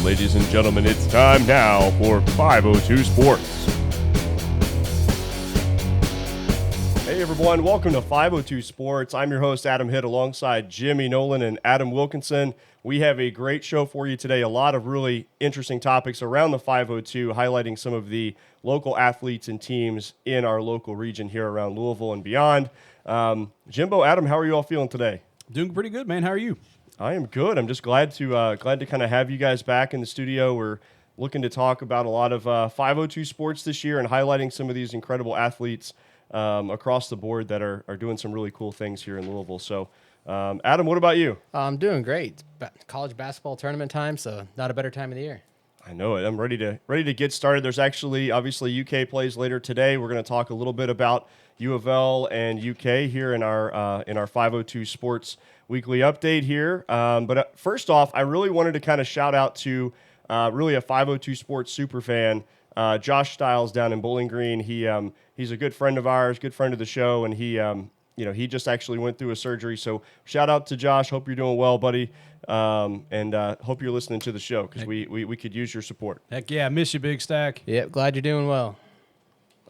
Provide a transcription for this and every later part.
Ladies and gentlemen, it's time now for 502 Sports. Hey everyone, welcome to 502 Sports. I'm your host, Adam Hitt, alongside Jimmy Nolan and Adam Wilkinson. We have a great show for you today. A lot of really interesting topics around the 502, highlighting some of the local athletes and teams in our local region here around Louisville and beyond. Jimbo, Adam, how are you all feeling today? Doing pretty good, man. How are you? I am good. I'm just glad to kind of have you guys back in the studio. We're looking to talk about a lot of 502 sports this year and highlighting some of these incredible athletes across the board that are doing some really cool things here in Louisville. So, Adam, what about you? I'm doing great. College basketball tournament time, so not a better time of the year. I know it. I'm ready to get started. There's actually, obviously, UK plays later today. We're going to talk a little bit about U of L and UK here in our 502 Sports weekly update here. But first off, I really wanted to kind of shout out to really a 502 Sports super fan, Josh Stiles down in Bowling Green. He's a good friend of ours, good friend of the show, and he just actually went through a surgery. So shout out to Josh. Hope you're doing well, buddy. And hope you're listening to the show because we could use your support. Heck yeah, I miss you, Big Stack. Yep, glad you're doing well.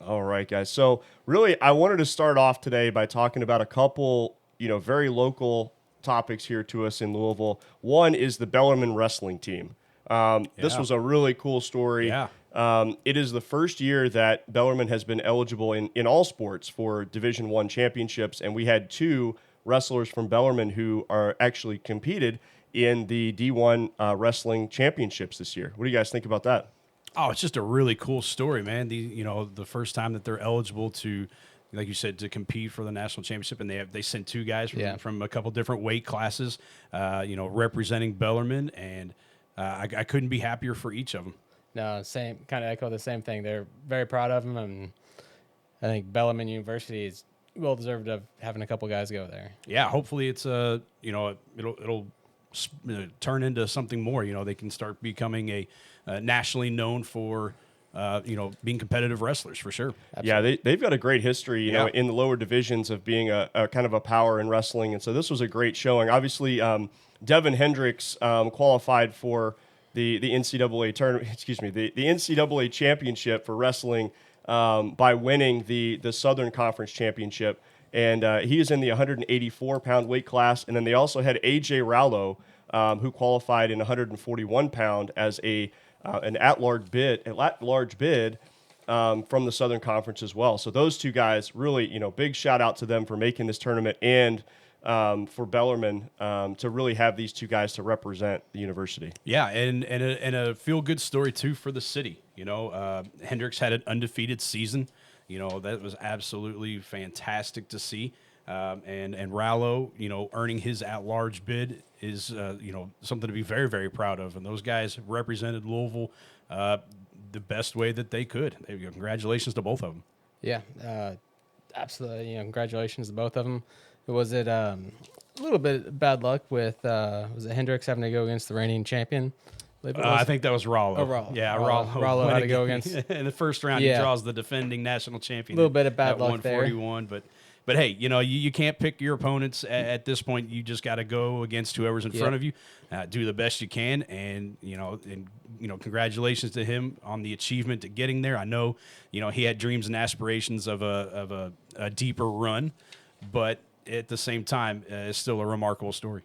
All right, guys. So really, I wanted to start off today by talking about a couple, very local topics here to us in Louisville. One is the Bellarmine wrestling team. This was a really cool story. Yeah. It is the first year that Bellarmine has been eligible in all sports for Division I championships, and we had two wrestlers from Bellarmine who are actually competed in the D1 wrestling championships this year. What do you guys think about that? Oh, it's just a really cool story, man. The first time that they're eligible to, like you said, to compete for the national championship, and they sent two guys from a couple different weight classes, representing Bellarmine, and I couldn't be happier for each of them. No, same, kind of echo the same thing. They're very proud of them, and I think Bellarmine University is well deserved of having a couple guys go there. Yeah, hopefully it's it'll turn into something more. They can start becoming a nationally known for being competitive wrestlers for sure. Absolutely. Yeah, they've got a great history, in the lower divisions of being a kind of a power in wrestling, and so this was a great showing. Obviously, Devan Hendricks qualified for the NCAA tournament. The NCAA championship for wrestling by winning the Southern Conference championship, and he is in the 184-pound weight class. And then they also had AJ Rallo, who qualified in 141-pound as an at-large bid from the Southern Conference as well. So those two guys, really, big shout out to them for making this tournament and for Bellarmine to really have these two guys to represent the university. Yeah, and a feel-good story, too, for the city. Hendricks had an undefeated season. That was absolutely fantastic to see. And Rallo, earning his at-large bid is, something to be very, very proud of. And those guys represented Louisville the best way that they could. Congratulations to both of them. Yeah, absolutely. Congratulations to both of them. Was it a little bit bad luck with was it Hendricks having to go against the reigning champion? I think that was Rallo. Oh, Rallo. Yeah, Rallo had to go against. In the first round, he draws the defending national champion. A little bit of bad luck 141, there. But hey, you can't pick your opponents at this point. You just got to go against whoever's in front of you, do the best you can, and congratulations to him on the achievement of getting there. I know, he had dreams and aspirations of a deeper run, but at the same time, it's still a remarkable story.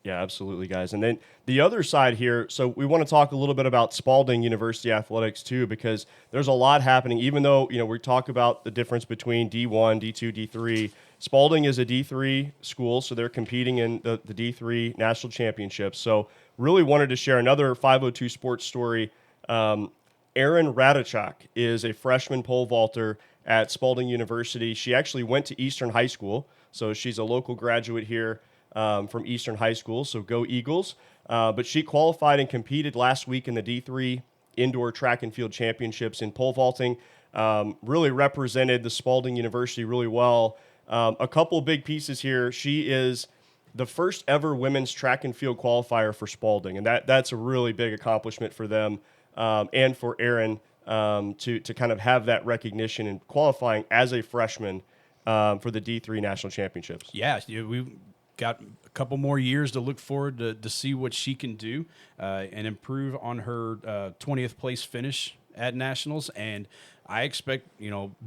Yeah, absolutely, guys. And then the other side here, so we want to talk a little bit about Spalding University athletics too, because there's a lot happening. Even though, we talk about the difference between D1, D2, D3, Spalding is a D3 school, so they're competing in the D3 national championships. So really wanted to share another 502 sports story. Eryn Rataiczak is a freshman pole vaulter at Spalding University. She actually went to Eastern High School, so she's a local graduate here from Eastern High School, so go Eagles. But she qualified and competed last week in the D3 Indoor Track and Field Championships in pole vaulting. Really represented the Spalding University really well. A couple big pieces here. She is the first ever women's track and field qualifier for Spalding, and that's a really big accomplishment for them and for Eryn to kind of have that recognition and qualifying as a freshman for the D3 national championships. Yeah, we got couple more years to look forward to see what she can do and improve on her 20th place finish at nationals. And I expect,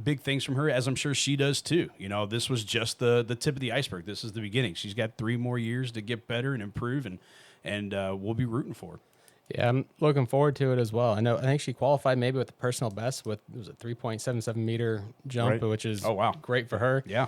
big things from her, as I'm sure she does too. This was just the tip of the iceberg. This is the beginning. She's got 3 more years to get better and improve, and we'll be rooting for her. Yeah, I'm looking forward to it as well. I think she qualified maybe with the personal best with, it was a 3.77 meter jump, Right. which is Oh, wow. great for her. Yeah.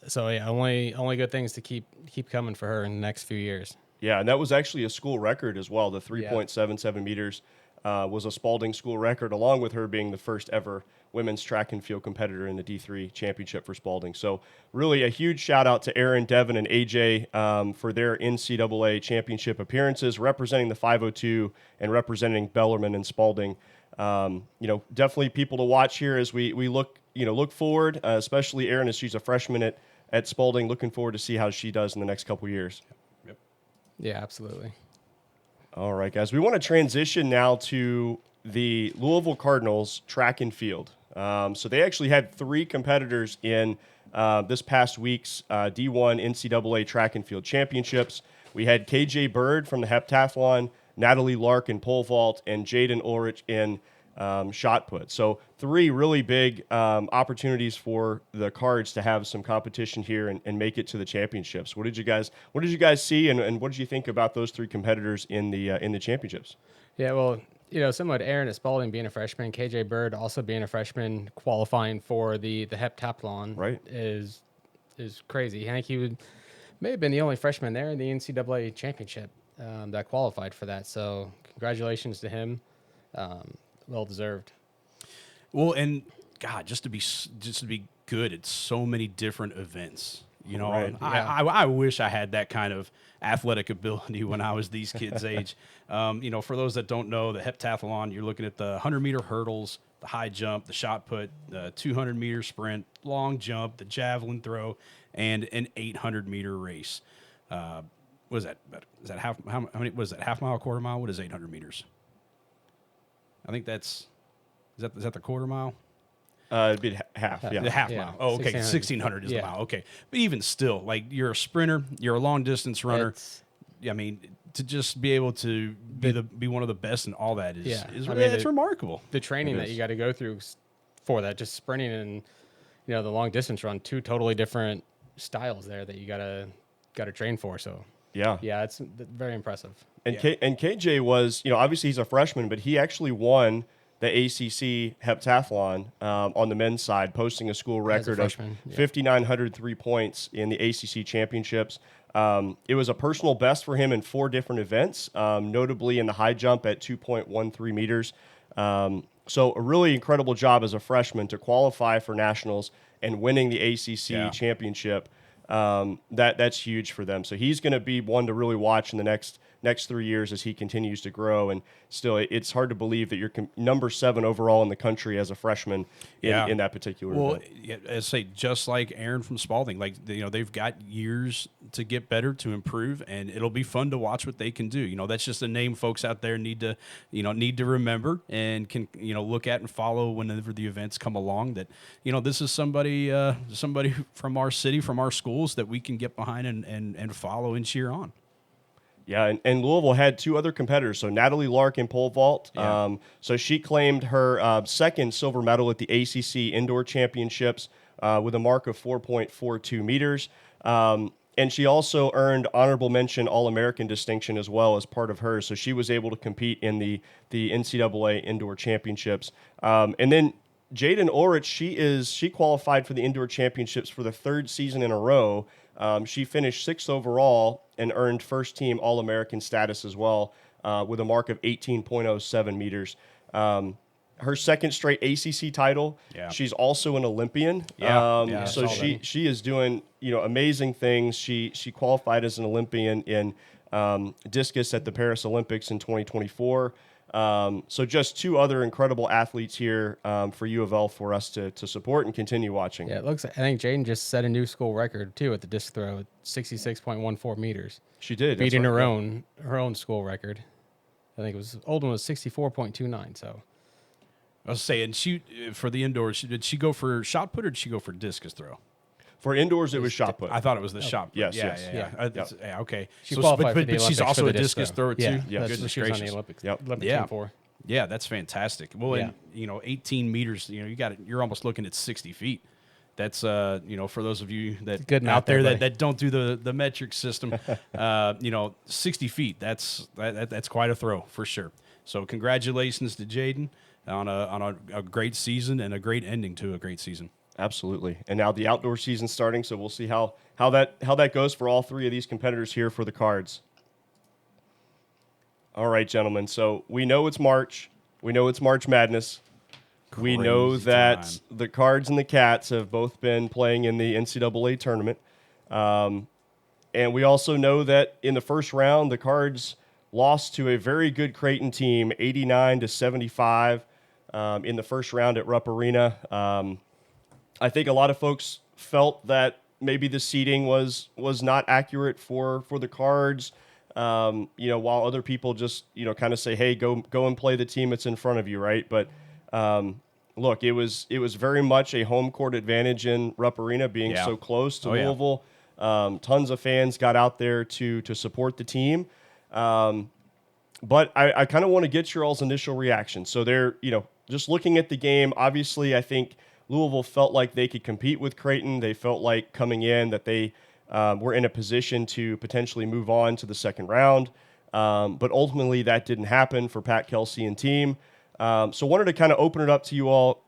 So yeah, only good things to keep coming for her in the next few years. Yeah, and that was actually a school record as well. The 3.77 meters was a Spalding school record, along with her being the first ever women's track and field competitor in the D3 championship for Spalding. So really a huge shout out to Eryn, Devan, and AJ for their NCAA championship appearances, representing the 502 and representing Bellarmine and Spalding. Definitely people to watch here as we look forward, especially Eryn, as she's a freshman at Spalding. Looking forward to see how she does in the next couple years. Yep. Yeah, absolutely. All right, guys. We want to transition now to the Louisville Cardinals track and field. So they actually had 3 competitors in this past week's D1 NCAA track and field championships. We had KJ Byrd from the heptathlon, Natalie, Lark in pole vault, and Jayden Ulrich in shot put. So 3 really big opportunities for the Cards to have some competition here and make it to the championships. What did you guys see, and what did you think about those 3 competitors in the championships? Yeah, well, similar to Eryn at Spalding being a freshman, KJ Byrd also being a freshman qualifying for the heptathlon, Right. is crazy. I think he may have been the only freshman there in the NCAA championship that qualified for that. So congratulations to him. Well deserved. Well, and God, just to be good at so many different events. Right. I wish I had that kind of athletic ability when I was these kids' age. For those that don't know, the heptathlon, you're looking at the 100-meter hurdles, the high jump, the shot put, the 200-meter sprint, long jump, the javelin throw, and an 800-meter race. What is that? Is that half? How many? Was that half mile, quarter mile? What is 800 meters? I think is that the quarter mile? It'd be half. Yeah. The half Yeah. mile. Oh, okay. 1600 is the mile. Okay. But even still, like, you're a sprinter, you're a long distance runner. To just be able to be one of the best in all that is it's remarkable. The training that you got to go through for that, just sprinting and the long distance run, 2 totally different styles there that you got to train for. So Yeah. it's very impressive. And KJ was, obviously he's a freshman, but he actually won the ACC heptathlon on the men's side, posting a school record of 5,903 points in the ACC championships. It was a personal best for him in 4 different events, notably in the high jump at 2.13 meters. So a really incredible job as a freshman to qualify for nationals and winning the ACC championship. That's huge for them. So he's going to be one to really watch in the next 3 years as he continues to grow. And still, it's hard to believe that you're number 7 overall in the country as a freshman in that particular event. Yeah, I say, just like Eryn from Spalding, like, they've got years to get better, to improve, and it'll be fun to watch what they can do. That's just a name folks out there need to remember and can look at and follow whenever the events come along. That this is somebody from our city, from our schools that we can get behind and follow and cheer on. Yeah, and Louisville had 2 other competitors. So Natalie Lark in pole vault. Yeah. So she claimed her second silver medal at the ACC Indoor Championships with a mark of 4.42 meters. And she also earned honorable mention All-American distinction as well as part of hers. So she was able to compete in the NCAA Indoor Championships. And then Jayden Ulrich, she qualified for the Indoor Championships for the 3rd season in a row. She finished 6th overall and earned first-team All-American status as well with a mark of 18.07 meters. Her second straight ACC title. Yeah. She's also an Olympian. So she is doing amazing things. She qualified as an Olympian in discus at the Paris Olympics in 2024. So just 2 other incredible athletes here for U of L for us to support and continue watching. Yeah, it looks. I think Jayden just set a new school record too at the disc throw at 66.14 meters. She did, beating her own school record. I think it was Oldham was 64.29. So I was saying, for the indoors, did she go for shot put or did she go for discus throw? For indoors, it was shot put. I thought it was the shot. Yes, yeah, yes. Yeah, okay. She qualified for the but she's Olympics also for a the discus disc thrower throw. too. Yeah, that's Goodness what she was on the gracious. Olympics. Yep. Olympic Yeah. team for. Yeah, that's fantastic. Well, Yeah. and 18 meters. You're almost looking at 60 feet. That's for those of you that Good math out there there, that don't do the metric system, 60 feet. That's quite a throw for sure. So congratulations to Jayden on a great season and a great ending to a great season. Absolutely. And now the outdoor season's starting, so we'll see how that goes for all three of these competitors here for the Cards. All right, gentlemen. So we know it's March. We know it's March Madness. We know Crazy that time. the Cards and the Cats have both been playing in the NCAA tournament. And we also know that in the first round, the Cards lost to a very good Creighton team, 89-75 in the first round at Rupp Arena. I think a lot of folks felt that maybe the seeding was not accurate for the Cards. While other people just kind of say, "Hey, go and play the team that's in front of you," right? But look, it was very much a home court advantage in Rupp Arena, being so close to Louisville. Tons of fans got out there to support the team. But I kind of want to get your all's initial reaction. So they're just looking at the game. Obviously, I think Louisville felt like they could compete with Creighton. They felt like coming in that they were in a position to potentially move on to the second round. But ultimately, that didn't happen for Pat Kelsey and team. So wanted to kind of open it up to you all,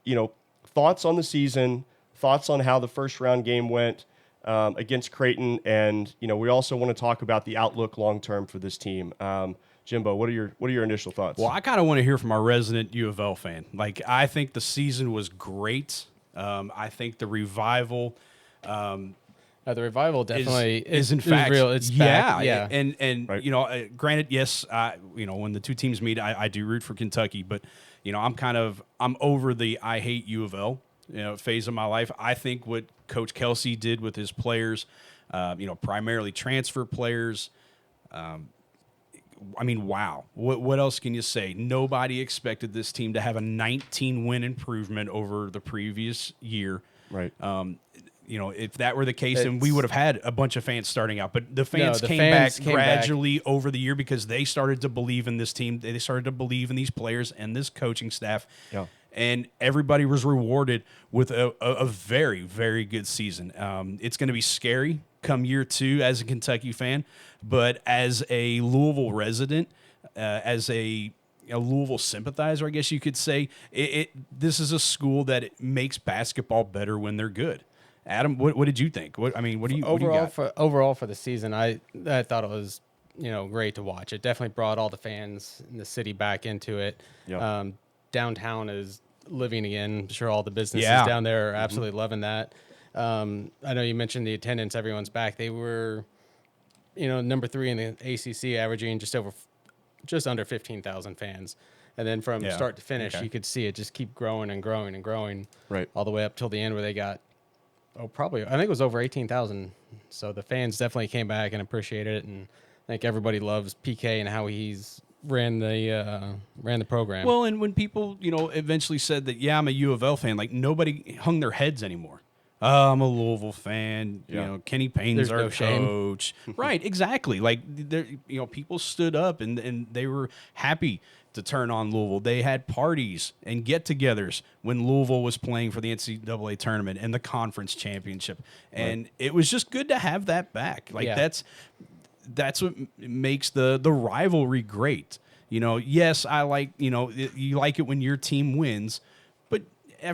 thoughts on the season, thoughts on how the first round game went against Creighton. And, we also want to talk about the outlook long-term for this team. Jimbo, what are your initial thoughts? Well, I kind of want to hear from our resident U of L fan. Like, I think the season was great. I think the revival The revival definitely is in fact real. It's back. Yeah. And Right. Granted, yes, when the two teams meet, I do root for Kentucky, but I'm over the I hate U of L phase of my life. I think what Coach Kelsey did with his players, primarily transfer players. Wow. What else can you say? Nobody expected this team to have a 19-win improvement over the previous year. Right. If that were the case, then we would have had a bunch of fans starting out. But the fans came fans back came gradually over the year because they started to believe in this team. They started to believe in these players and this coaching staff. Yeah. And everybody was rewarded with a very, very good season. It's going to be scary come year two as a Kentucky fan, but as a Louisville resident, as a Louisville sympathizer, I guess you could say, this is a school that it makes basketball better when they're good. Adam, what did you think? What do you Overall for the season, I thought it was great to watch. It definitely brought all the fans in the city back into it. Yep. Downtown is living again. I'm sure all the businesses Yeah. down there are absolutely loving that. I know you mentioned the attendance. Everyone's back. They were, number 3 in the ACC, averaging just under 15,000 fans. And then from start to finish, you could see it just keep growing and growing and growing. Right. All the way up till the end where they got, I think it was over 18,000. So the fans definitely came back and appreciated it. And I think everybody loves PK and how he's ran the program. Well, and when people, eventually said that, I'm a U of L fan, like nobody hung their heads anymore. I'm a Louisville fan. Yeah. Kenny Payne's There's our no shame. coach. Right, exactly. Like, people stood up and they were happy to turn on Louisville. They had parties and get-togethers when Louisville was playing for the NCAA tournament and the conference championship. And it was just good to have that back. Like, that's what makes the rivalry great. Yes, I like, you like it when your team wins, but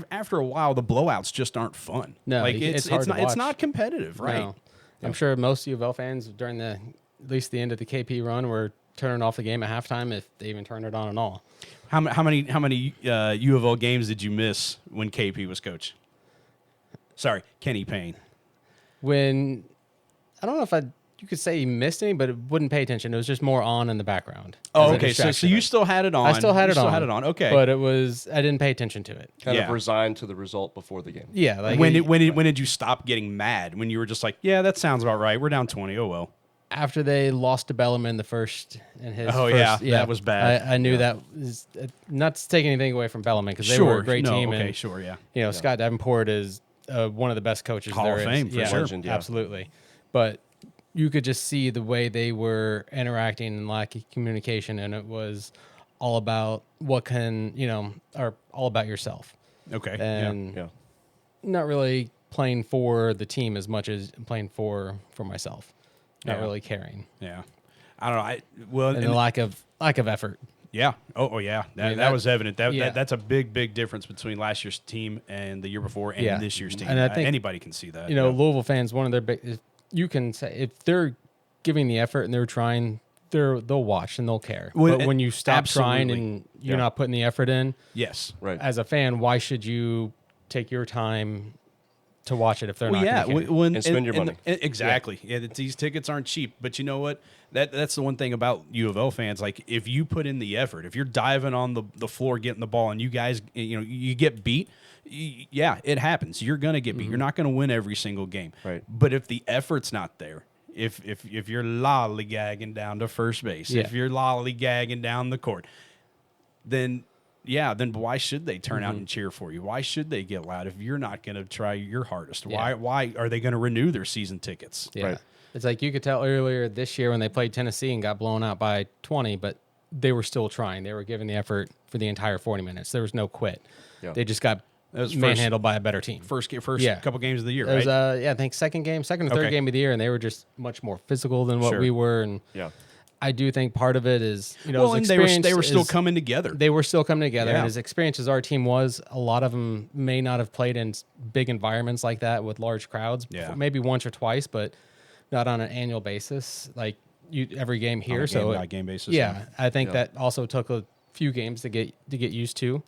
after a while, the blowouts just aren't fun. No, like it's hard to it's watch. not competitive, right? No. I'm sure most U of L fans during at least the end of the KP run were turning off the game at halftime if they even turned it on at all. How many U of L games did you miss when KP was coach? Sorry, Kenny Payne. When I don't know if you could say he missed any, but it wouldn't pay attention. It was just more on in the background. Oh, as a okay. So distraction. you still had it on. I still had You it on. Still had it on. Okay. But I didn't pay attention to it. Kind of Yeah. resigned to the result before the game. Yeah. Like when did you stop getting mad? When you were just like, yeah, that sounds about right. We're down 20. Oh well. after they lost to Bellarmine the first in his Oh, first, yeah, that was bad. I knew that was not to take anything away from Bellarmine because they were a great team. Okay, and sure, yeah. Scott Davenport is one of the best coaches Hall there of is. Fame, for sure. Legend, yeah. Absolutely. But you could just see the way they were interacting and lack of communication, and it was all about or all about yourself. Okay. And Yeah. not really playing for the team as much as playing for myself. Not Yeah. really caring. Yeah. I don't know. And the lack of effort. Yeah. Oh, yeah. That, mean, that was evident. yeah. That's a big difference between last year's team and the year before and Yeah. this year's team. And I think, anybody can see that. Louisville fans, one of their big, you can say if they're giving the effort and they're trying, they'll watch and they'll care. Well, but when you stop trying absolutely. and you're not putting the effort in, Yes. Right. as a fan, why should you take your time to watch it if they're Well, not yeah, gonna care? And spend your money. Exactly. Yeah, these tickets aren't cheap, but you know what? That's the one thing about U of L fans. Like, if you put in the effort, if you're diving on the floor getting the ball, and you guys, you get beat. Yeah, it happens. You're gonna get beat. You're not gonna win every single game. Right. But if the effort's not there, if you're lollygagging down to first base, if you're lollygagging down the court, then why should they turn out and cheer for you? Why should they get loud if you're not going to try your hardest? Yeah. Why are they going to renew their season tickets? Yeah. Right. It's like you could tell earlier this year when they played Tennessee and got blown out by 20, but they were still trying. They were giving the effort for the entire 40 minutes. There was no quit. Yeah. They just got That was manhandled by a better team. First Yeah. couple games of the year, It was, right? I think second or third Okay. game of the year, and they were just much more physical than what Sure. we were. And Yeah. I do think part of it is, Well, and they were still is- coming together. They were still coming together. Yeah. And as experienced as our team was, a lot of them may not have played in big environments like that with large crowds. Yeah. Maybe once or twice, but not on an annual basis, like every game here. On a So game-by-game basis, yeah, I think Yeah. that also took a few games to get used to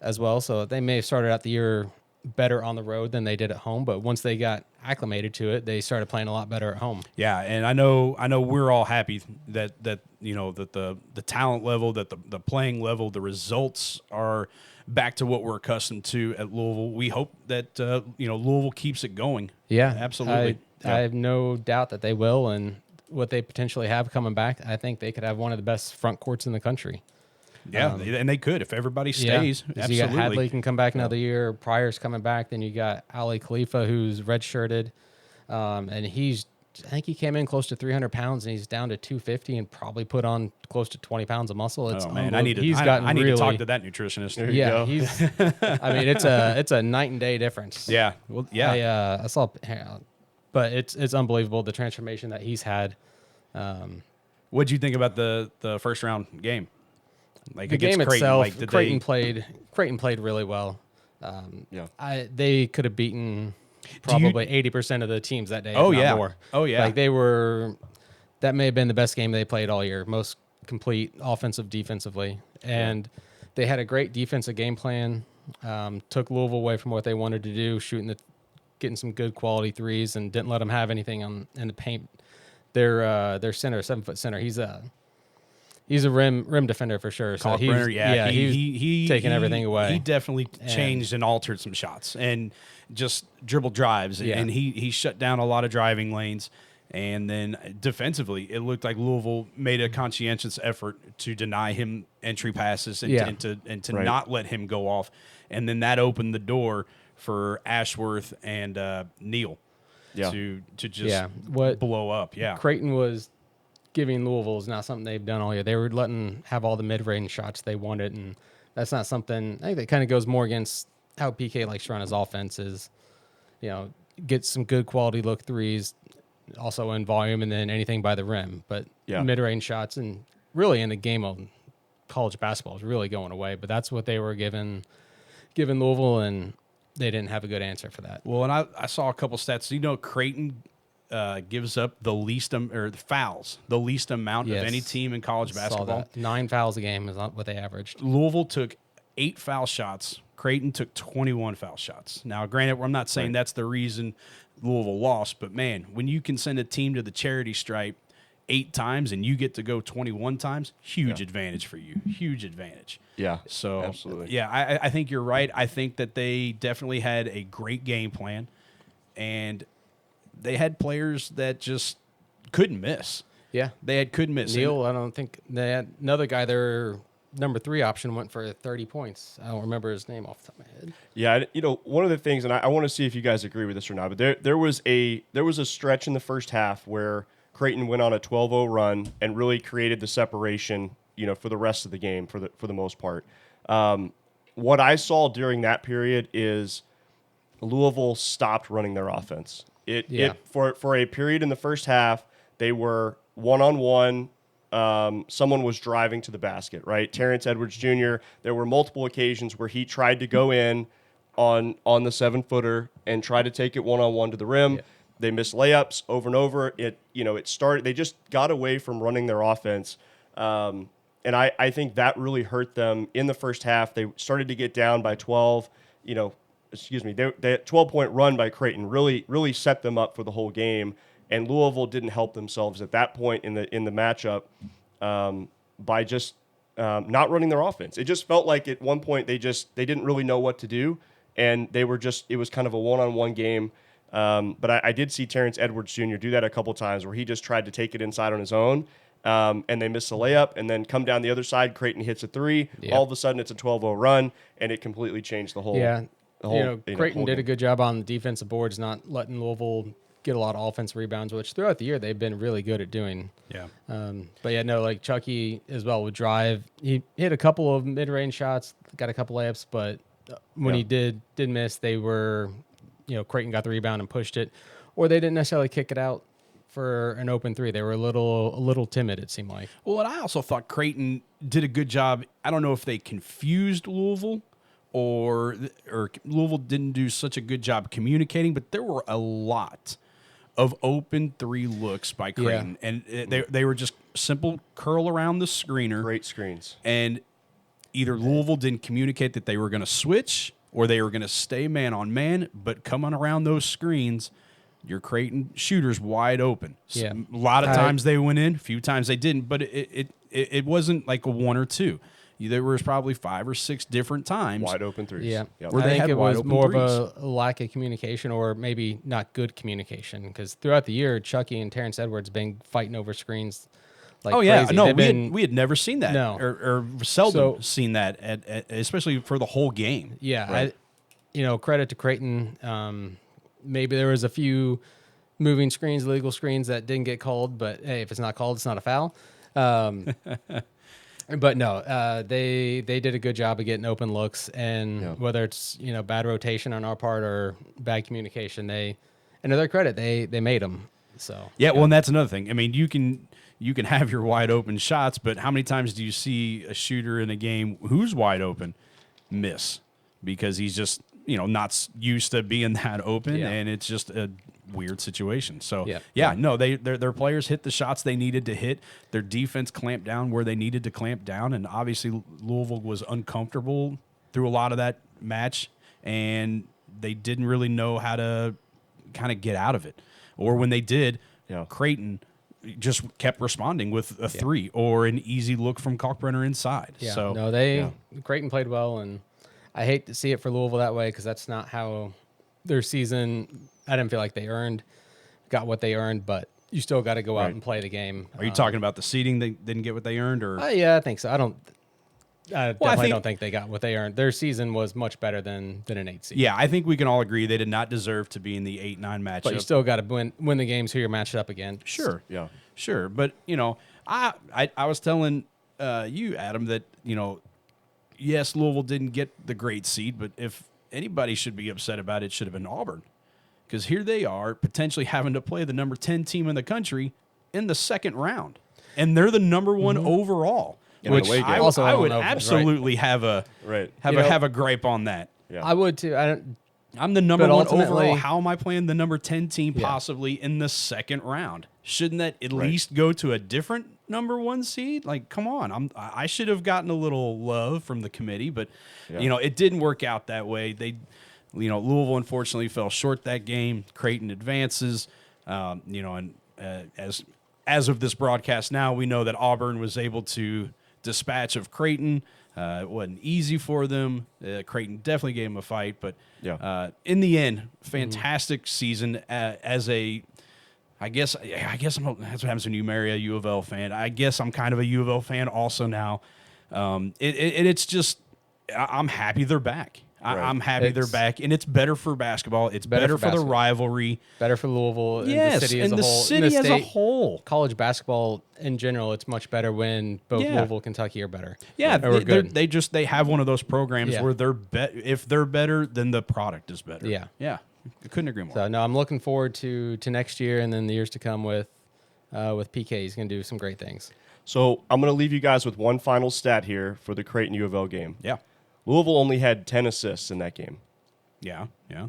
as well. So they may have started out the year better on the road than they did at home, but once they got acclimated to it, they started playing a lot better at home. Yeah, and I know we're all happy that that the talent level, that the playing level, the results are back to what we're accustomed to at Louisville. We hope that Louisville keeps it going. Yeah, Absolutely. I have no doubt that they will, and what they potentially have coming back, I think they could have one of the best front courts in the country. Yeah, and they could if everybody stays. 'Cause Absolutely. you got Hadley can come back another year. Pryor's coming back. Then you got Ali Khalifa, who's redshirted, and I think he came in close to 300 pounds, and he's down to 250, and probably put on close to 20 pounds of muscle. It's Oh man, I need to talk to that nutritionist. There you go. he's. I mean, it's a night and day difference. Yeah, well, yeah. I saw, but it's unbelievable the transformation that he's had. What'd you think about the first round game? Like The against game Creighton, itself, like, did Creighton they- played really well. Yeah. They could have beaten probably 80% of the teams that day. Oh, if not yeah. more. Oh, yeah. Like that may have been the best game they played all year. Most complete offensive, defensively, and they had a great defensive game plan. Took Louisville away from what they wanted to do, getting some good quality threes, and didn't let them have anything in the paint. Their center, 7-foot center, he's a rim defender for sure. So Kalkbrenner, he's taking everything away. He definitely changed and altered some shots and just dribble drives, and he shut down a lot of driving lanes. And then defensively, it looked like Louisville made a conscientious effort to deny him entry passes and to Right. not let him go off. And then that opened the door for Ashworth and Neal to just blow up. Yeah. Creighton was giving Louisville is not something they've done all year. They were letting have all the mid-range shots they wanted, and that's not something. I think that kind of goes more against how PK likes to run his offense. Is get some good quality look threes, also in volume, and then anything by the rim. But mid-range shots, and really in the game of college basketball is really going away. But that's what they were giving Louisville, and they didn't have a good answer for that. Well, and I saw a couple stats. Creighton gives up the least fouls, the least amount of any team in college basketball. 9 fouls a game is not what they averaged. Louisville took 8 foul shots. Creighton took 21 foul shots. Now, granted, I'm not saying that's the reason Louisville lost, but man, when you can send a team to the charity stripe 8 times and you get to go 21 times, huge advantage for you. Huge advantage. Yeah. So, absolutely. yeah, I think you're right. I think that they definitely had a great game plan, and they had players that just couldn't miss. Yeah. They couldn't miss. Neal, I don't think they had another guy there number 3 option went for 30 points. I don't remember his name off the top of my head. Yeah, one of the things, and I want to see if you guys agree with this or not, but there was a stretch in the first half where Creighton went on a 12-0 run and really created the separation, for the rest of the game for the most part. What I saw during that period is Louisville stopped running their offense. For a period in the first half, they were one-on-one. Someone was driving to the basket, right? Terrence Edwards Jr., there were multiple occasions where he tried to go in on the 7-footer and try to take it one-on-one to the rim. Yeah. They missed layups over and over. They just got away from running their offense. And I think that really hurt them in the first half. They started to get down by 12, that 12-point run by Creighton really set them up for the whole game. And Louisville didn't help themselves at that point in the matchup by just not running their offense. It just felt like at one point they didn't really know what to do, and it was kind of a one-on-one game. But I did see Terrence Edwards Jr. do that a couple times where he just tried to take it inside on his own, and they missed a layup, and then come down the other side. Creighton hits a 3. Yeah. All of a sudden it's a 12-0 run, and it completely changed the whole. Yeah, Creighton did a good job on the defensive boards, not letting Louisville get a lot of offense rebounds, which throughout the year they've been really good at doing. Yeah. Like Chucky as well would drive. He hit a couple of mid-range shots, got a couple layups, but when he did miss, they were, Creighton got the rebound and pushed it, or they didn't necessarily kick it out for an open 3. They were a little timid, it seemed like. Well, and I also thought Creighton did a good job. I don't know if they confused Louisville or Louisville didn't do such a good job communicating, but there were a lot of open 3 looks by Creighton, and they were just simple curl around the screener. Great screens. And either Louisville didn't communicate that they were going to switch or they were going to stay man-on-man, but coming around those screens, your Creighton shooters wide open. Yeah. A lot of times they went in, a few times they didn't, but it wasn't like a 1 or 2. There was probably 5 or 6 different times. Wide open 3s. Yeah. Yep. I think it was more of a lack of communication, or maybe not good communication, because throughout the year, Chucky and Terrence Edwards been fighting over screens like crazy. No, we had never seen that. No. Or seldom seen that, especially for the whole game. Yeah. Right. Credit to Creighton. Maybe there was a few moving screens, illegal screens that didn't get called, but hey, if it's not called, it's not a foul. But no, they did a good job of getting open looks, and whether it's bad rotation on our part or bad communication, and to their credit, they made them. So well, and that's another thing. I mean, you can have your wide open shots, but how many times do you see a shooter in a game who's wide open miss because he's just not used to being that open, and it's just a weird situation. So their players hit the shots they needed to hit. Their defense clamped down where they needed to clamp down, and obviously Louisville was uncomfortable through a lot of that match, and they didn't really know how to kind of get out of it. Or when they did, Creighton just kept responding with a 3 or an easy look from Kalkbrenner inside. Yeah. So Creighton played well, and I hate to see it for Louisville that way, because that's not how their season. I didn't feel like they got what they earned, but you still got to go out and play the game. Are you talking about the seeding? They didn't get what they earned, or yeah, I think so. I definitely don't think they got what they earned. Their season was much better than an 8 seed. Yeah, I think we can all agree they did not deserve to be in the 8-9 matchup. But you still got to win the games who you're matched up against. Sure, sure. But I was telling you, Adam, that yes, Louisville didn't get the great seed, but if anybody should be upset about it, it should have been Auburn. Because here they are potentially having to play the number 10 team in the country in the second round. And they're the number 1 overall. Which I would absolutely have a gripe on that. Yeah. I would too. I'm the number 1 overall. How am I playing the number 10 team possibly in the second round? Shouldn't that at least go to a different number 1 seed? Like, come on. I should have gotten a little love from the committee, but it didn't work out that way. Louisville unfortunately fell short that game. Creighton advances, and as of this broadcast now, we know that Auburn was able to dispatch of Creighton. It wasn't easy for them. Creighton definitely gave them a fight, but in the end, fantastic season I guess that's what happens when you marry a U of L fan. I guess I'm kind of a U of L fan also now. It's just I'm happy they're back. I'm happy they're back, and it's better for basketball. It's better for the rivalry. Better for Louisville and Yes, the city and as a the whole. city And the as a state, whole. College basketball in general, it's much better when both Yeah. Louisville, Kentucky are better. Yeah, Or good. they have one of those programs Yeah. where if they're better, then the product is better. Yeah. Yeah. I couldn't agree more. So no, I'm looking forward to next year and then the years to come with PK. He's going to do some great things. So I'm going to leave you guys with one final stat here for the Creighton U of L game. Yeah. Louisville only had 10 assists in that game. Yeah. Yeah.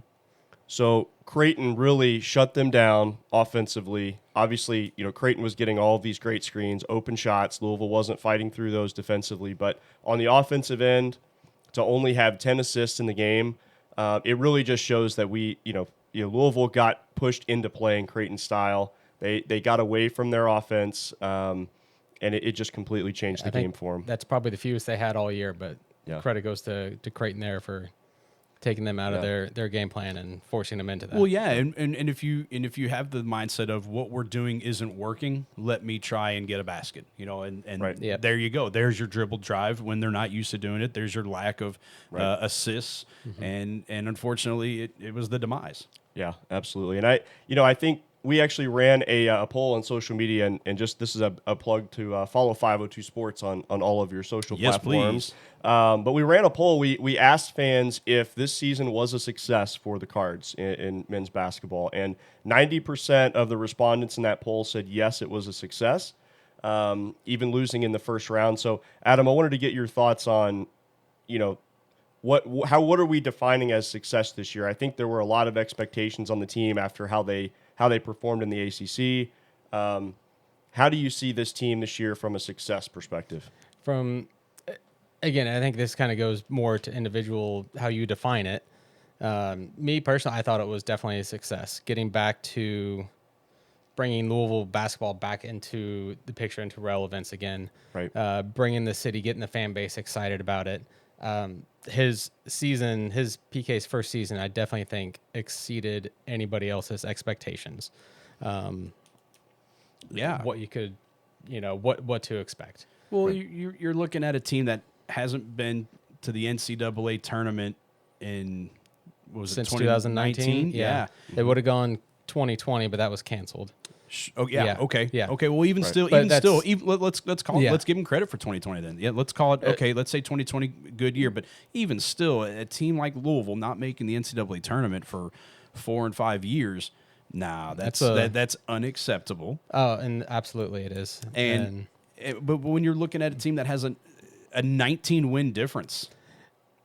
So Creighton really shut them down offensively. Obviously, Creighton was getting all of these great screens, open shots. Louisville wasn't fighting through those defensively. But on the offensive end, to only have 10 assists in the game, it really just shows that Louisville got pushed into playing Creighton style. They got away from their offense, and it just completely changed the game for them. That's probably the fewest they had all year, but Yeah. credit goes to Creighton there for taking them out of their game plan and forcing them into that. Well, yeah, and if you have the mindset of what we're doing isn't working, let me try and get a basket, and Right. Yep. there you go. There's your dribble drive when they're not used to doing it. There's your lack of assists, and unfortunately, it was the demise. Yeah, absolutely. And I think we actually ran a poll on social media, and just this is a plug to follow 502 Sports on all of your social Yes, platforms. But we ran a poll. We asked fans if this season was a success for the Cards in men's basketball, and 90% of the respondents in that poll said yes, it was a success, even losing in the first round. So, Adam, I wanted to get your thoughts on, what are we defining as success this year? I think there were a lot of expectations on the team after how they performed in the ACC. How do you see this team this year from a success perspective? Again, I think this kind of goes more to individual, how you define it. Me personally, I thought it was definitely a success. Getting back to bringing Louisville basketball back into the picture, into relevance again. Right. Bringing the city, getting the fan base excited about it. His PK's first season, I definitely think exceeded anybody else's expectations. Yeah. What you could, what to expect. Well, you're looking at a team that hasn't been to the NCAA tournament in Since 2019. Yeah. They would have gone 2020, but that was canceled. Oh yeah. Yeah. Okay. Yeah. Okay. Well, But let's call it. Yeah. Let's give him credit for 2020 then. Yeah. Let's call it. Okay. Let's say 2020 good year, but even still, a team like Louisville not making the NCAA tournament for 4 and 5 years. Nah, that's unacceptable. Oh, and absolutely it is. But when you're looking at a team that has a 19-win difference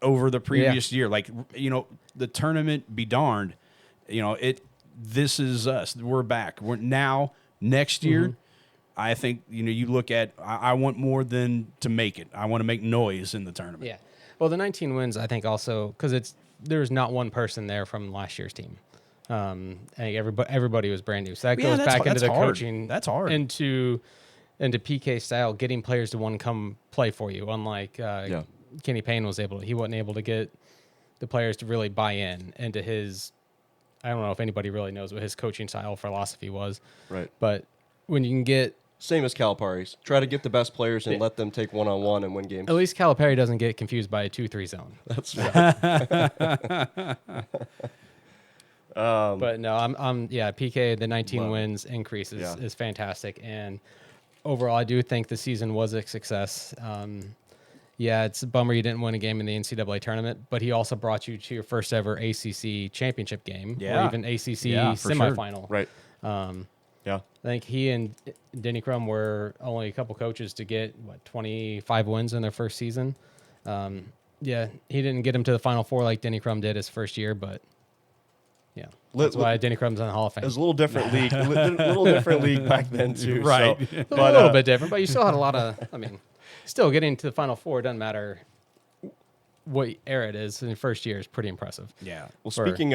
over the previous year, the tournament be darned, this is us. We're back. We're now next year. I think you look at. I want more than to make it. I want to make noise in the tournament. Yeah. Well, the 19 wins, I think, also because there's not one person there from last year's team. I think everybody was brand new, so that goes back into the coaching. That's hard. Into PK style, getting players to want to come play for you. Unlike Kenny Payne he wasn't able to get the players to really buy into his. I don't know if anybody really knows what his coaching style philosophy was. Right. But when you can get... Same as Calipari's. Try to get the best players and let them take one-on-one and win games. At least Calipari doesn't get confused by a 2-3 zone. That's right. But no, PK, the 19 wins increase Yeah. is fantastic. And overall, I do think the season was a success. It's a bummer you didn't win a game in the NCAA tournament, but he also brought you to your first ever ACC championship game or even ACC semifinal. Right. Yeah. I think he and Denny Crum were only a couple coaches to get 25 wins in their first season. He didn't get him to the Final Four like Denny Crum did his first year, but that's why Denny Crum's in the Hall of Fame. It was a little different league, little different league back then too. Right. So, a little bit different, but you still had a lot of. Still getting to the Final Four doesn't matter what era it is. In the first year is pretty impressive. Yeah. Well, speaking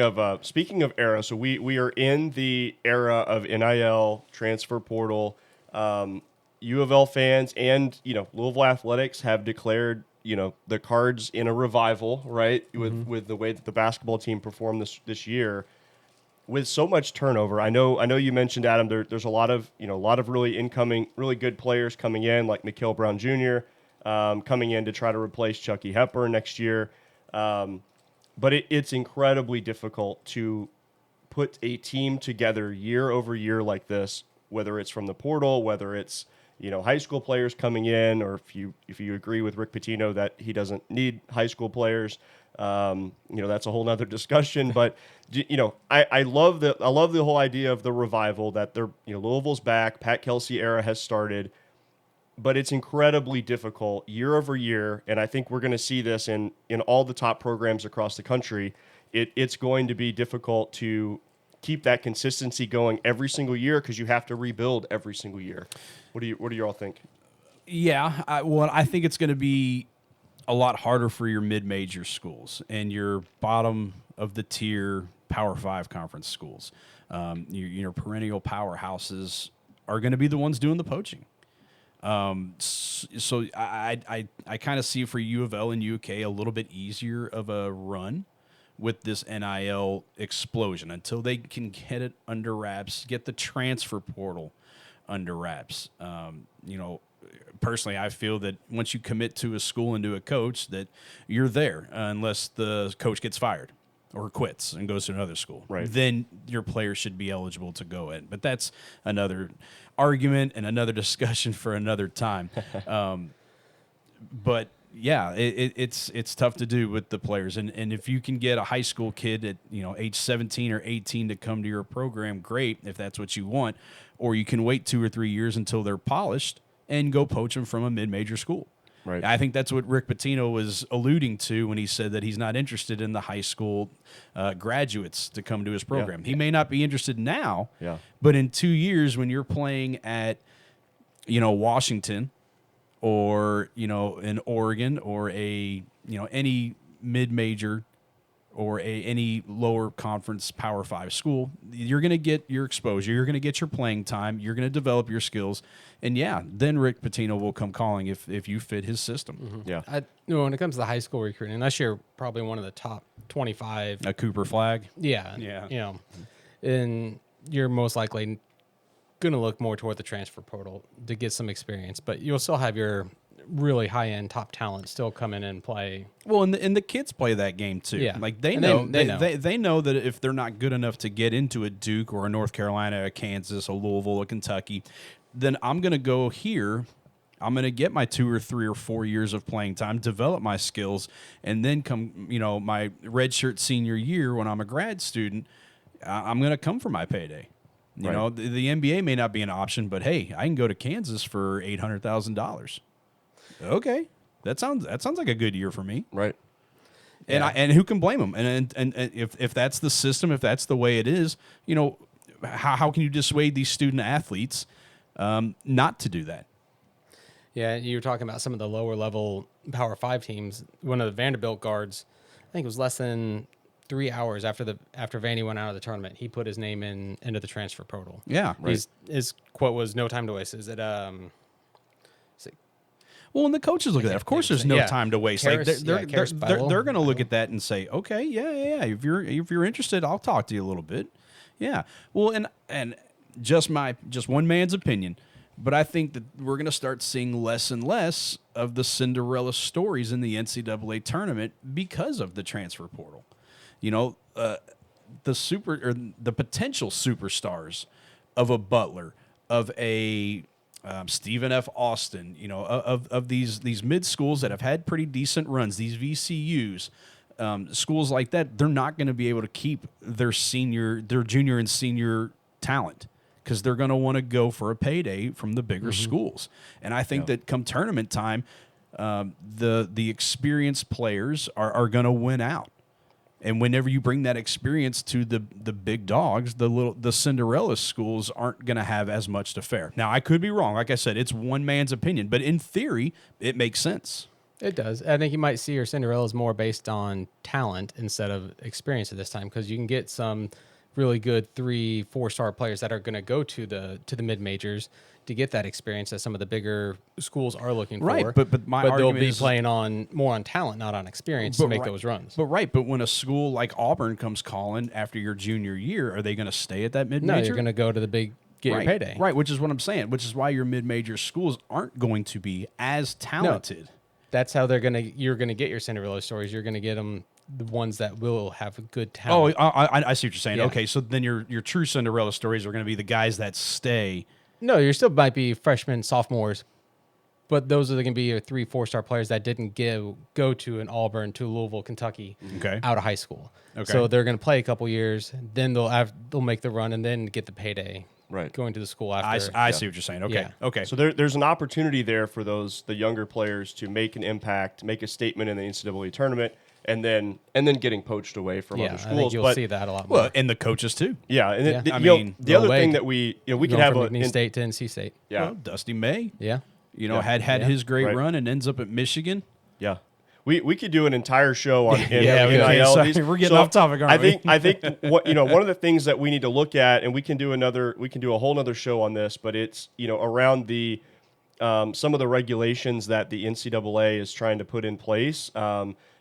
of era, so we are in the era of NIL, transfer portal. U of L fans and Louisville Athletics have declared the Cards in a revival, right? With the way that the basketball team performed this year. With so much turnover, I know you mentioned, Adam. There's a lot of really good players coming in, like Mikhail Brown Jr., coming in to try to replace Chucky Hepburn next year. But it's incredibly difficult to put a team together year over year like this, whether it's from the portal, whether it's high school players coming in, or if you agree with Rick Pitino that he doesn't need high school players, that's a whole nother discussion. But I love the whole idea of the revival that Louisville's back, Pat Kelsey era has started, but it's incredibly difficult year over year, and I think we're going to see this in all the top programs across the country. It's going to be difficult to keep that consistency going every single year because you have to rebuild every single year. What do you all think? Yeah, I think it's going to be a lot harder for your mid-major schools and your bottom of the tier Power 5 conference schools. Your perennial powerhouses are going to be the ones doing the poaching. So I kind of see for U of L and UK a little bit easier of a run with this NIL explosion until they can get it under wraps, get the transfer portal under wraps. Personally, I feel that once you commit to a school and to a coach, that you're there unless the coach gets fired or quits and goes to another school. Right. Then your players should be eligible to go in. But that's another argument and another discussion for another time. But yeah, it's tough to do with the players. And if you can get a high school kid at age 17 or 18 to come to your program, great, if that's what you want. Or you can wait 2 or 3 years until they're polished and go poach them from a mid-major school. Right. I think that's what Rick Pitino was alluding to when he said that he's not interested in the high school graduates to come to his program. Yeah. He may not be interested now, Yeah. but in 2 years when you're playing at, Washington or, in Oregon or any mid-major or any lower conference Power 5 school, you're going to get your exposure. You're going to get your playing time. You're going to develop your skills. And, then Rick Pitino will come calling if you fit his system. Mm-hmm. Yeah. When it comes to the high school recruiting, unless you're probably one of the top 25. A Cooper Flag. Yeah. Yeah. And you're most likely going to look more toward the transfer portal to get some experience. But you'll still have your really high-end top talent still come in and play. Well, and the kids play that game too. Yeah. Like they And know they know. that if they're not good enough to get into a Duke or a North Carolina, a Kansas, a Louisville, a Kentucky, then I'm going to go here. I'm going to get my 2 or 3 or 4 years of playing time, develop my skills, and then come, my redshirt senior year when I'm a grad student, I'm going to come for my payday. The NBA may not be an option, but hey, I can go to Kansas for $800,000. Okay, that sounds like a good year for me, Right. and and who can blame them? And if that's the system, if that's the way it is, how can you dissuade these student athletes not to do that? Yeah, you were talking about some of the lower level Power 5 teams. One of the Vanderbilt guards, I think it was less than 3 hours after Vandy went out of the tournament, he put his name into the transfer portal. Yeah, right. His quote was "No time to waste." Is it Well, and the coaches look at that. Of course, there's no time to waste. Karis, They're going to look at that and say, okay, yeah. If you're interested, I'll talk to you a little bit. Yeah. Well, and just one man's opinion, but I think that we're going to start seeing less and less of the Cinderella stories in the NCAA tournament because of the transfer portal. The potential superstars of a Butler, of a Stephen F. Austin, of these mid schools that have had pretty decent runs, these VCUs, schools like that, they're not going to be able to keep their junior and senior talent because they're going to want to go for a payday from the bigger schools. And I think that come tournament time, the experienced players are going to win out. And whenever you bring that experience to the big dogs, the Cinderella schools aren't going to have as much to fare. Now, I could be wrong. Like I said, it's one man's opinion, but in theory, it makes sense. It does. I think you might see your Cinderellas more based on talent instead of experience at this time because you can get some really good 3-4 star players that are going to go to the mid majors to get that experience that some of the bigger schools are looking right, for. But my they'll argument be is playing more on talent, not on experience to make those runs. But when a school like Auburn comes calling after your junior year, are they going to stay at that mid-major? No, you're going to go to the big get right, your payday. Right, which is what I'm saying, which is why your mid-major schools aren't going to be as talented. That's how you're gonna get your Cinderella stories. You're gonna get them the ones that will have a good talent. Oh, I see what you're saying. Yeah. Okay, so then your true Cinderella stories are going to be the guys that stay. No, you still might be freshmen, sophomores, but those are going to be your 3-4-star players that didn't go to an Auburn, to Louisville, Kentucky, Okay. out of high school. Okay. So they're going to play a couple years, then they'll make the run and then get the payday. Right. Going to the school after. I see what you're saying. Okay. Yeah. Okay. So there's an opportunity there for the younger players to make an impact, make a statement in the NCAA tournament, and then getting poached away from other I schools. think you'll But see that a lot more. Well, and the coaches too. yeah, and Yeah. the other thing that we could Going have from a McNeese State to NC State. yeah. Well, Dusty May, Yeah. had Yeah. his great Right. run and ends up at Michigan. Yeah. We could do an entire show on Yeah, we can. NIL. Sorry, we're getting off topic, aren't we? I think what one of the things that we need to look at, and we can do a whole nother show on this, but it's around the some of the regulations that the NCAA is trying to put in place.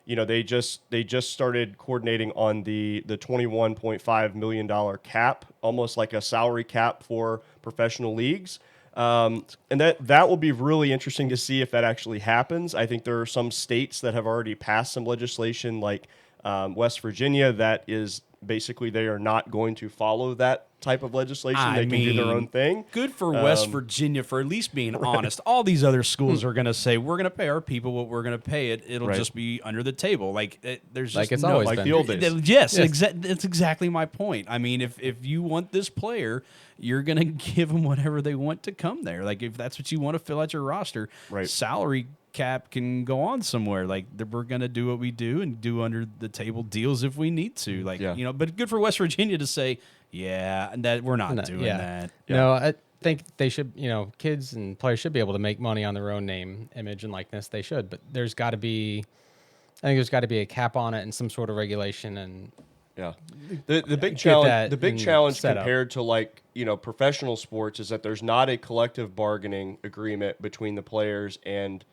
They just started coordinating on the $21.5 million cap, almost like a salary cap for professional leagues. And that will be really interesting to see if that actually happens. I think there are some states that have already passed some legislation, like West Virginia, that is basically they are not going to follow that type of legislation. They can do their own thing. Good for West Virginia for at least being honest. All these other schools are going to say, we're going to pay our people what we're going to pay it. It'll Right. just be under the table. There's Like just it's no, always like been. the old days. Yes, Yes. that's exactly my point. I mean, if you want this player, you're going to give them whatever they want to come there. Like, if that's what you want to fill out your roster, Right. salary cap can go on somewhere. Like, we're going to do what we do and do under the table deals if we need to. Like, Yeah. but good for West Virginia to say, yeah, that we're not doing that. No, I think they should, kids and players should be able to make money on their own name, image, and likeness. They should, but I think there's got to be a cap on it and some sort of regulation. And Yeah. The big Get challenge that the big in challenge setup. compared to professional sports is that there's not a collective bargaining agreement between the players and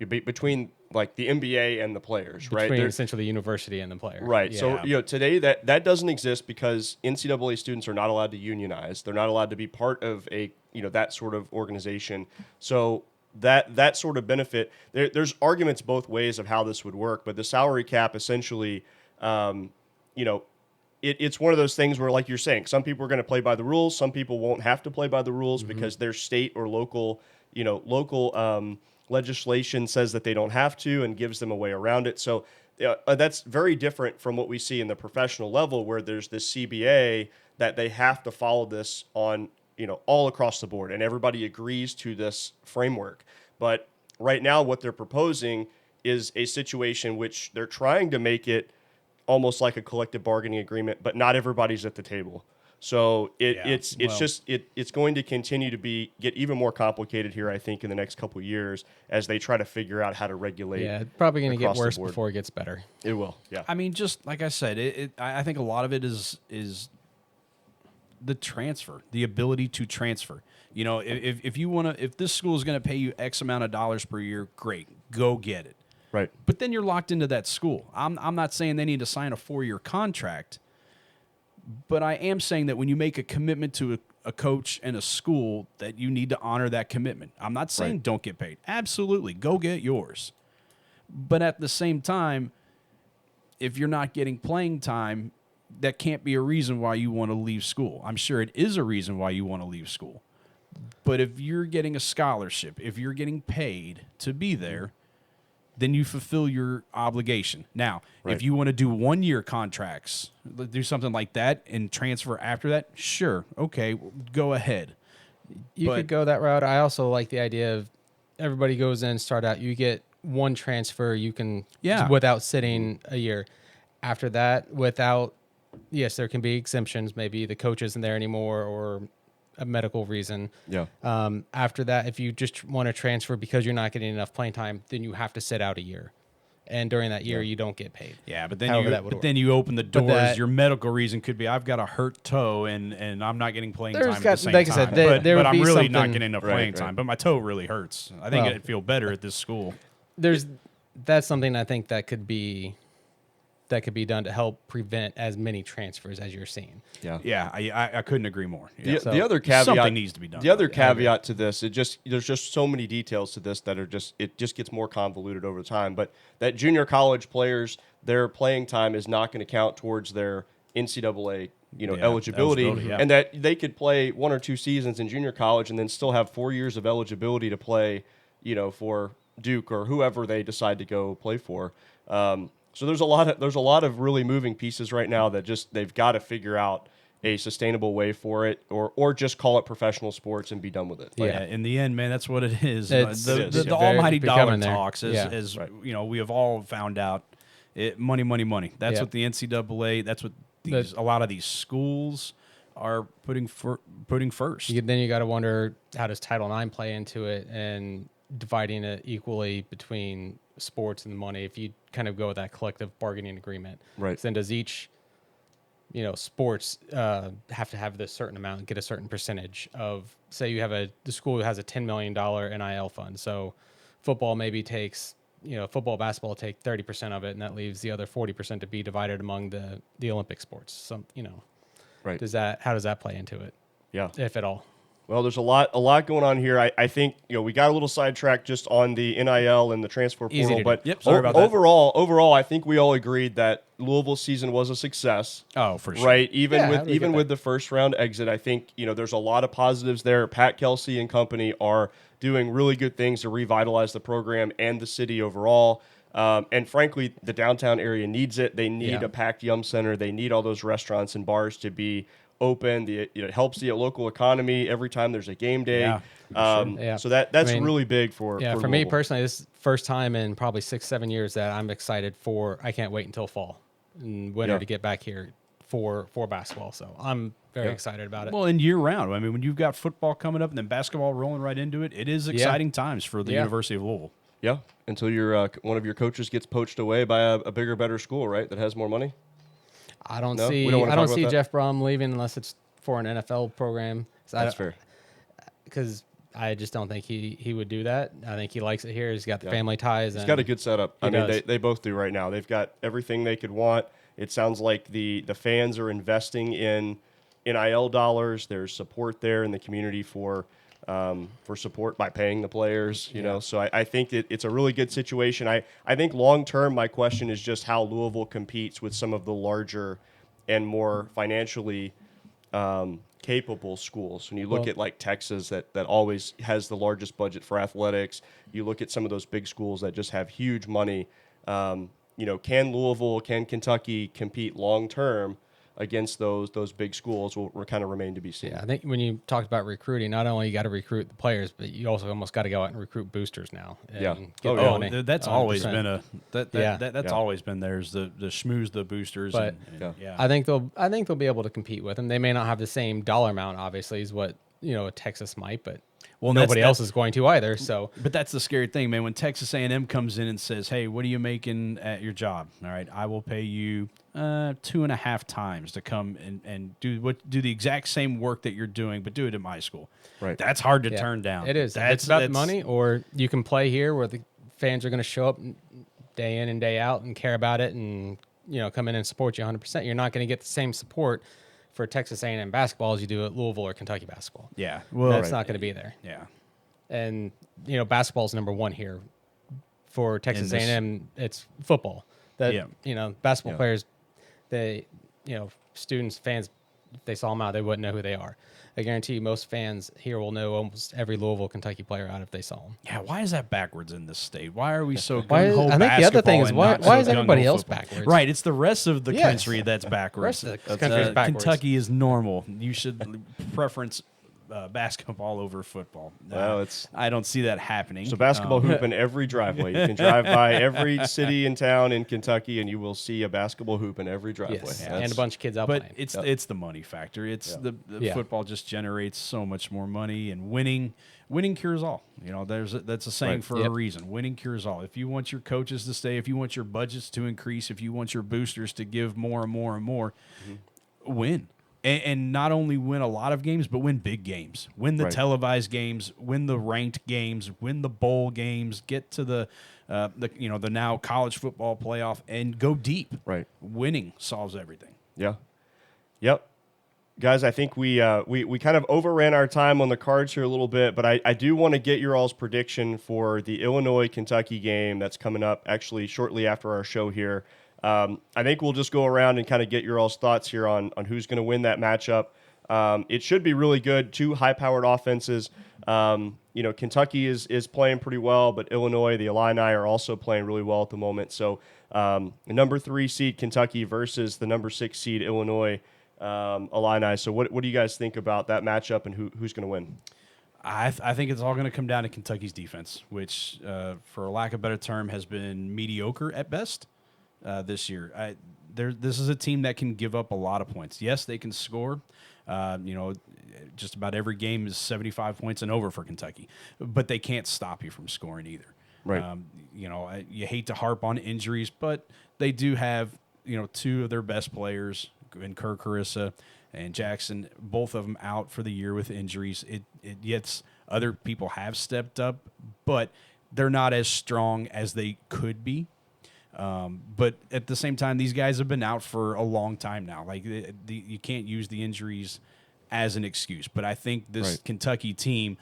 between like the NBA and the players, right? between There- essentially the university and the player. Right. Yeah. So, today that doesn't exist because NCAA students are not allowed to unionize. They're not allowed to be part of a, that sort of organization. So that sort of benefit, there's arguments both ways of how this would work, but the salary cap essentially, it's one of those things where, like you're saying, some people are going to play by the rules. Some people won't have to play by the rules because their state or local legislation says that they don't have to and gives them a way around it. So that's very different from what we see in the professional level, where there's this CBA that they have to follow this on, all across the board, and everybody agrees to this framework. But right now, what they're proposing is a situation which they're trying to make it almost like a collective bargaining agreement, but not everybody's at the table. So it's going to continue to get even more complicated here, I think, in the next couple of years as they try to figure out how to regulate. Yeah, it's probably going to get across the worse board. before it gets better. It will. Yeah. I mean, just like I said, I think a lot of it is the transfer, the ability to transfer. If this school is going to pay you X amount of dollars per year, great, go get it. Right. But then you're locked into that school. I'm not saying they need to sign a 4-year contract, but I am saying that when you make a commitment to a coach and a school, that you need to honor that commitment. I'm not saying Right. don't get paid. Absolutely, go get yours. But at the same time, if you're not getting playing time, that can't be a reason why you want to leave school. I'm sure it is a reason why you want to leave school. But if you're getting a scholarship, if you're getting paid to be there, then you fulfill your obligation. Now, Right. if you want to do 1-year contracts, do something like that and transfer after that, sure, okay, go ahead. You But- could go that route. I also like the idea of everybody goes in, start out. You get one transfer. You can without sitting a year. After that, yes, there can be exemptions. Maybe the coach isn't there anymore or a medical reason. Yeah. After that, if you just want to transfer because you're not getting enough playing time, then you have to sit out a year. And during that year, you don't get paid. Yeah, but then However that would then work. you open the But doors. Your medical reason could be I've got a hurt toe and I'm not getting playing There's time got- at the same like I said, time. there- but there would I'm be really not something- getting enough Right, playing right. time. But my toe really hurts. I think Well- it'd feel better at this school. That's something I think that could be that could be done to help prevent as many transfers as you're seeing. Yeah, I couldn't agree more. Yeah. The other caveat, something needs to be done. The other caveat to this, there's just so many details to this that it just gets more convoluted over time. But that junior college players, their playing time is not going to count towards their NCAA eligibility, and that they could play 1 or 2 seasons in junior college and then still have 4 years of eligibility to play, for Duke or whoever they decide to go play for. So there's a lot of really moving pieces right now that they've got to figure out a sustainable way for it, or just call it professional sports and be done with it. Yeah, in the end, man, that's what it is. It's The almighty dollar there. talks, as Right. We have all found out. Money, money, money. That's what the NCAA. That's what a lot of these schools are putting first. Then you got to wonder, how does Title IX play into it, and dividing it equally between sports and money? If you kind of go with that collective bargaining agreement, Right? So then does each sports have to have this certain amount, get a certain percentage of, say you have the school has a $10 million NIL fund, so football maybe takes football, basketball take 30% of it, and that leaves the other 40% to be divided among the Olympic sports. Right. How does that play into it? Yeah. If at all? Well, there's a lot going on here. I think we got a little sidetracked just on the NIL and the transfer Easy to portal, do. but Yep, sorry about that. overall, I think we all agreed that Louisville's season was a success. Oh, for sure. Right, Yeah, even with the first round exit, I think there's a lot of positives there. Pat Kelsey and company are doing really good things to revitalize the program and the city overall. And frankly, the downtown area needs it. They need a packed Yum Center. They need all those restaurants and bars to be open. It helps the local economy every time there's a game day. Yeah, for sure. Yeah. So that's really big for Yeah, for me Louisville. personally, this is the first time in probably 6-7 years that I'm excited for. I can't wait until fall and winter Yeah. to get back here for basketball. So I'm very excited about it. Well, and year round. I mean, when you've got football coming up and then basketball rolling right into it, it is exciting times for the University of Louisville. Yeah, until one of your coaches gets poached away by a bigger, better school, right, that has more money. I don't No? see We don't wanna I don't talk see about that? Jeff Brom leaving unless it's for an NFL program. That's fair. Because I just don't think he would do that. I think he likes it here. He's got the family ties. He's got a good setup. I mean, does. they both do right now. They've got everything they could want. It sounds like the fans are investing in NIL dollars. There's support there in the community for support by paying the players. So I think it's a really good situation. I think long term, my question is just how Louisville competes with some of the larger and more financially capable schools. When you look at like Texas, that always has the largest budget for athletics. You look at some of those big schools that just have huge money. Can Louisville, can Kentucky compete long term against those big schools? Will kind of remain to be seen. Yeah, I think when you talked about recruiting, not only you got to recruit the players, but you also almost got to go out and recruit boosters now. And Yeah. get Oh, the yeah. money. That's always 100%. been that's always been there's the schmooze the boosters. But I think they'll be able to compete with them. They may not have the same dollar amount, obviously, as what Texas might, but nobody else is going to either. So, but that's the scary thing, man. When Texas A&M comes in and says, "Hey, what are you making at your job? All right, I will pay you 2.5 times to come and do the exact same work that you're doing, but do it at my school." Right. That's hard to turn down. it is. It's about the money, or you can play here where the fans are going to show up day in and day out and care about it, and come in and support you 100%. You're not going to get the same support for Texas A&M basketball as you do at Louisville or Kentucky basketball. Yeah. Well, That's not going to be there. Yeah. And basketball is number one here. For Texas this- A&M, it's football. Basketball players, students, fans, if they saw them out, they wouldn't know who they are. I guarantee you most fans here will know almost every Louisville, Kentucky player out if they saw them. Yeah, why is that backwards in this state? Why are we so Why is- gung-ho I think the other thing basketball is and why- not why so is everybody gung-ho else football? backwards? Right, it's the rest of the Yes. country that's backwards. The rest of the country is backwards. Kentucky is normal. You should preference basketball over football. Well, I don't see that happening. So basketball hoop in every driveway. You can drive by every city and town in Kentucky, and you will see a basketball hoop in every driveway. Yes, That's- and a bunch of kids out But playing. it's the money factor. It's the Yeah. football just generates so much more money, and winning cures all. That's a saying Right. for a Yep. reason. Winning cures all. If you want your coaches to stay, if you want your budgets to increase, if you want your boosters to give more and more and more, win. and not only win a lot of games, but win big games, win the televised games, win the ranked games, win the bowl games, get to the now college football playoff, and go deep. Right. Winning solves everything. Yeah. Yep. Guys, I think we kind of overran our time on the cards here a little bit, but I do want to get your all's prediction for the Illinois-Kentucky game that's coming up actually shortly after our show here. I think we'll just go around and kind of get your all's thoughts here on who's going to win that matchup. It should be really good. Two high-powered offenses. Kentucky is playing pretty well, but Illinois, the Illini, are also playing really well at the moment. So the number 3 seed Kentucky versus the number 6 seed Illinois Illini. So what do you guys think about that matchup and who's going to win? I think it's all going to come down to Kentucky's defense, which, for lack of a better term, has been mediocre at best this year. This is a team that can give up a lot of points. Yes, they can score. Just about every game is 75 points and over for Kentucky, but they can't stop you from scoring either. Right. You hate to harp on injuries, but they do have, 2 of their best players in Kirk Carissa and Jackson, both of them out for the year with injuries. Yes, other people have stepped up, but they're not as strong as they could be. But at the same time, these guys have been out for a long time now. Like you can't use the injuries as an excuse. But I think this Kentucky team,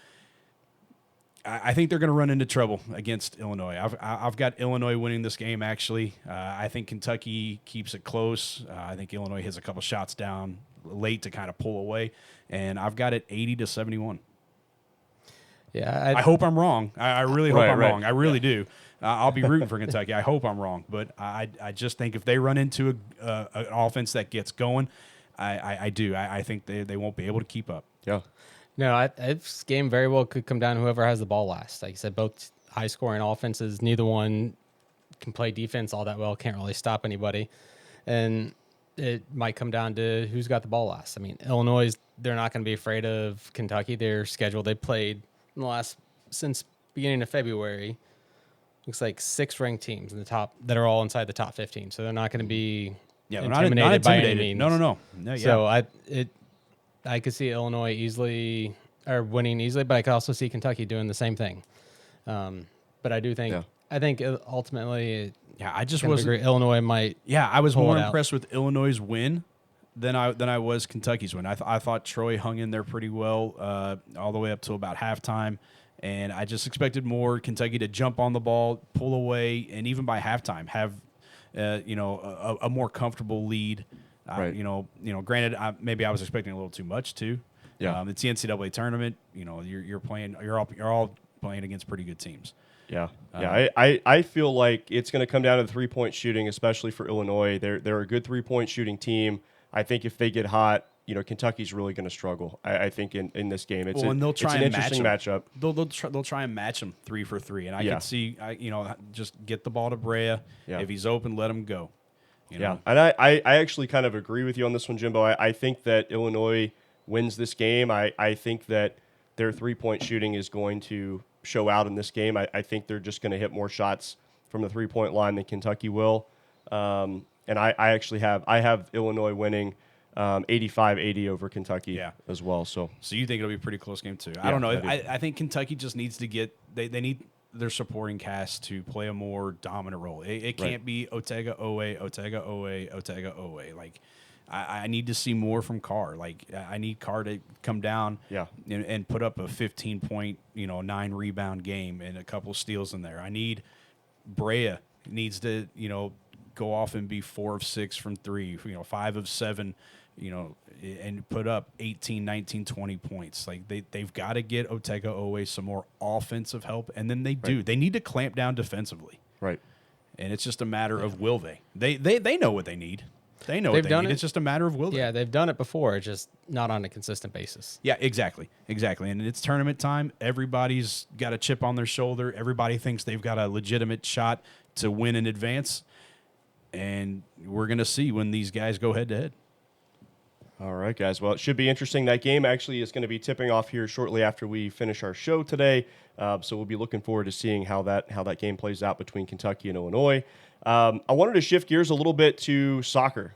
I think they're going to run into trouble against Illinois. I've got Illinois winning this game, actually. I think Kentucky keeps it close. I think Illinois hits a couple shots down late to kind of pull away. And I've got it 80-71. Yeah, I hope I'm wrong. I really hope I'm wrong. I really do. I'll be rooting for Kentucky. I hope I'm wrong. But I just think if they run into an offense that gets going, I do. I think they won't be able to keep up. Yeah. No, this game very well could come down to whoever has the ball last. Like I said, both high-scoring offenses. Neither one can play defense all that well. Can't really stop anybody, and it might come down to who's got the ball last. I mean, Illinois, they're not going to be afraid of Kentucky. Their schedule, they played in the since beginning of February. Looks like 6 ranked teams in the top that are all inside the top 15. So they're not going to be intimidated by any means. No. So I could see Illinois winning easily, but I could also see Kentucky doing the same thing. But I do think I think ultimately, I just wasn't. Illinois might. Yeah, I was more impressed with Illinois' win than I was Kentucky's win. I thought Troy hung in there pretty well all the way up to about halftime, and I just expected more Kentucky to jump on the ball, pull away, and even by halftime have a more comfortable lead. Granted, maybe I was expecting a little too much too. Yeah, it's the NCAA tournament. You're all playing against pretty good teams. Yeah, I feel like it's going to come down to the 3-point shooting, especially for Illinois. They're a good 3-point shooting team. I think if they get hot, Kentucky's really going to struggle. I think in this game, it's an interesting matchup. They'll try and match them 3 for 3, and I can see, just get the ball to Brea. Yeah. If he's open, let him go. Yeah, and I actually kind of agree with you on this one, Jimbo. I think that Illinois wins this game. I think that their 3-point shooting is going to show out in this game. I think they're just going to hit more shots from the 3-point line than Kentucky will. And I actually have Illinois winning 85-80 over Kentucky as well. So you think it'll be a pretty close game too? I don't know. I think Kentucky just needs to get they need their supporting cast to play a more dominant role. It can't be Otega Owe. Like I need to see more from Carr. Like I need Carr to come down and put up a 15-point, 9-rebound game and a couple steals in there. I need Brea needs to, go off and be 4 of 6 from 3, 5 of 7, and put up 18, 19, 20 points. Like they've got to get Otega Owe some more offensive help, and then they do. They need to clamp down defensively. Right. And it's just a matter of will they. They know what they need. They know what they need. It's just a matter of will they. Yeah, they've done it before, just not on a consistent basis. Yeah, exactly. And it's tournament time. Everybody's got a chip on their shoulder. Everybody thinks they've got a legitimate shot to win in advance. And we're going to see when these guys go head-to-head. All right, guys. Well, it should be interesting. That game actually is going to be tipping off here shortly after we finish our show today. So we'll be looking forward to seeing how that game plays out between Kentucky and Illinois. I wanted to shift gears a little bit to soccer.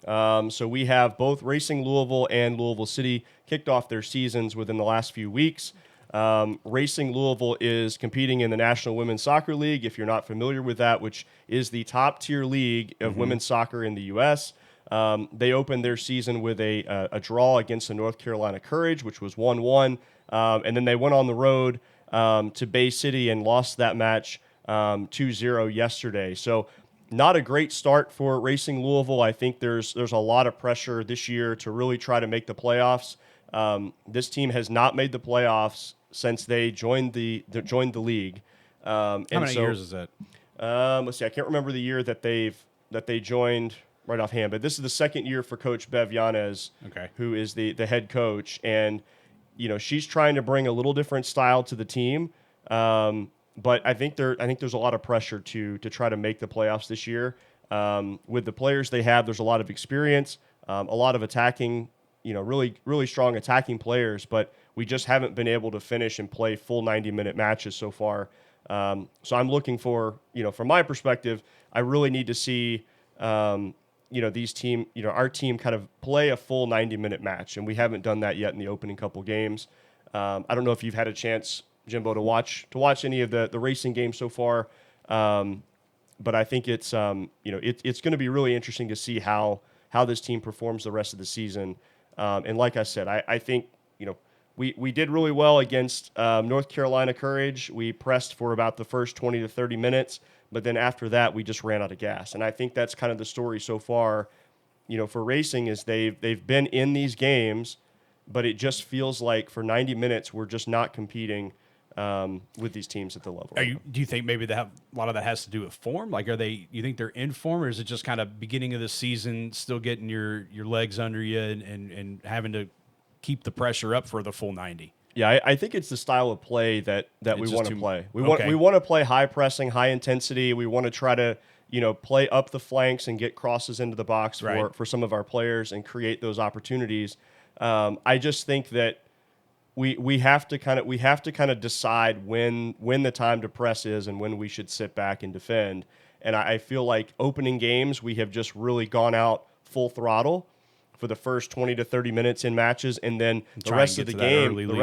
So we have both Racing Louisville and Louisville City kicked off their seasons within the last few weeks. Racing Louisville is competing in the National Women's Soccer League, if you're not familiar with that, which is the top tier league of women's soccer in the U.S. They opened their season with a draw against the North Carolina Courage, which was 1-1. And then they went on the road to Bay City and lost that match 2-0 yesterday. So not a great start for Racing Louisville. I think there's a lot of pressure this year to really try to make the playoffs. This team has not made the playoffs since they joined the league. How many years is that? Let's see. I can't remember the year that they joined right offhand, but this is the second year for Coach Bev Yanez, who is the head coach, and she's trying to bring a little different style to the team. But I think there's a lot of pressure to try to make the playoffs this year. With the players they have, there's a lot of experience, a lot of attacking, really, really strong attacking players, but we just haven't been able to finish and play full 90-minute matches so far. So I'm looking for, from my perspective, I really need to see, our team kind of play a full 90-minute match, and we haven't done that yet in the opening couple games. I don't know if you've had a chance, Jimbo, to watch any of the racing games so far, but I think it's it's going to be really interesting to see how this team performs the rest of the season. And like I said, I think we did really well against North Carolina Courage. We pressed for about the first 20 to 30 minutes, but then after that we just ran out of gas. And I think that's kind of the story so far, for Racing, is they've been in these games, but it just feels like for 90 minutes we're just not competing with these teams at the level. Do you think maybe a lot of that has to do with form? Like, you think they're in form, or is it just kind of beginning of the season, still getting your legs under you and having to keep the pressure up for the full 90? Yeah, I think it's the style of play that we want to play. We want to play high pressing, high intensity. We want to try to play up the flanks and get crosses into the box for some of our players and create those opportunities. I just think that we have to kind of decide when the time to press is and when we should sit back and defend. And I feel like opening games, we have just really gone out full throttle for the first 20 to 30 minutes in matches, and then the rest of the game, the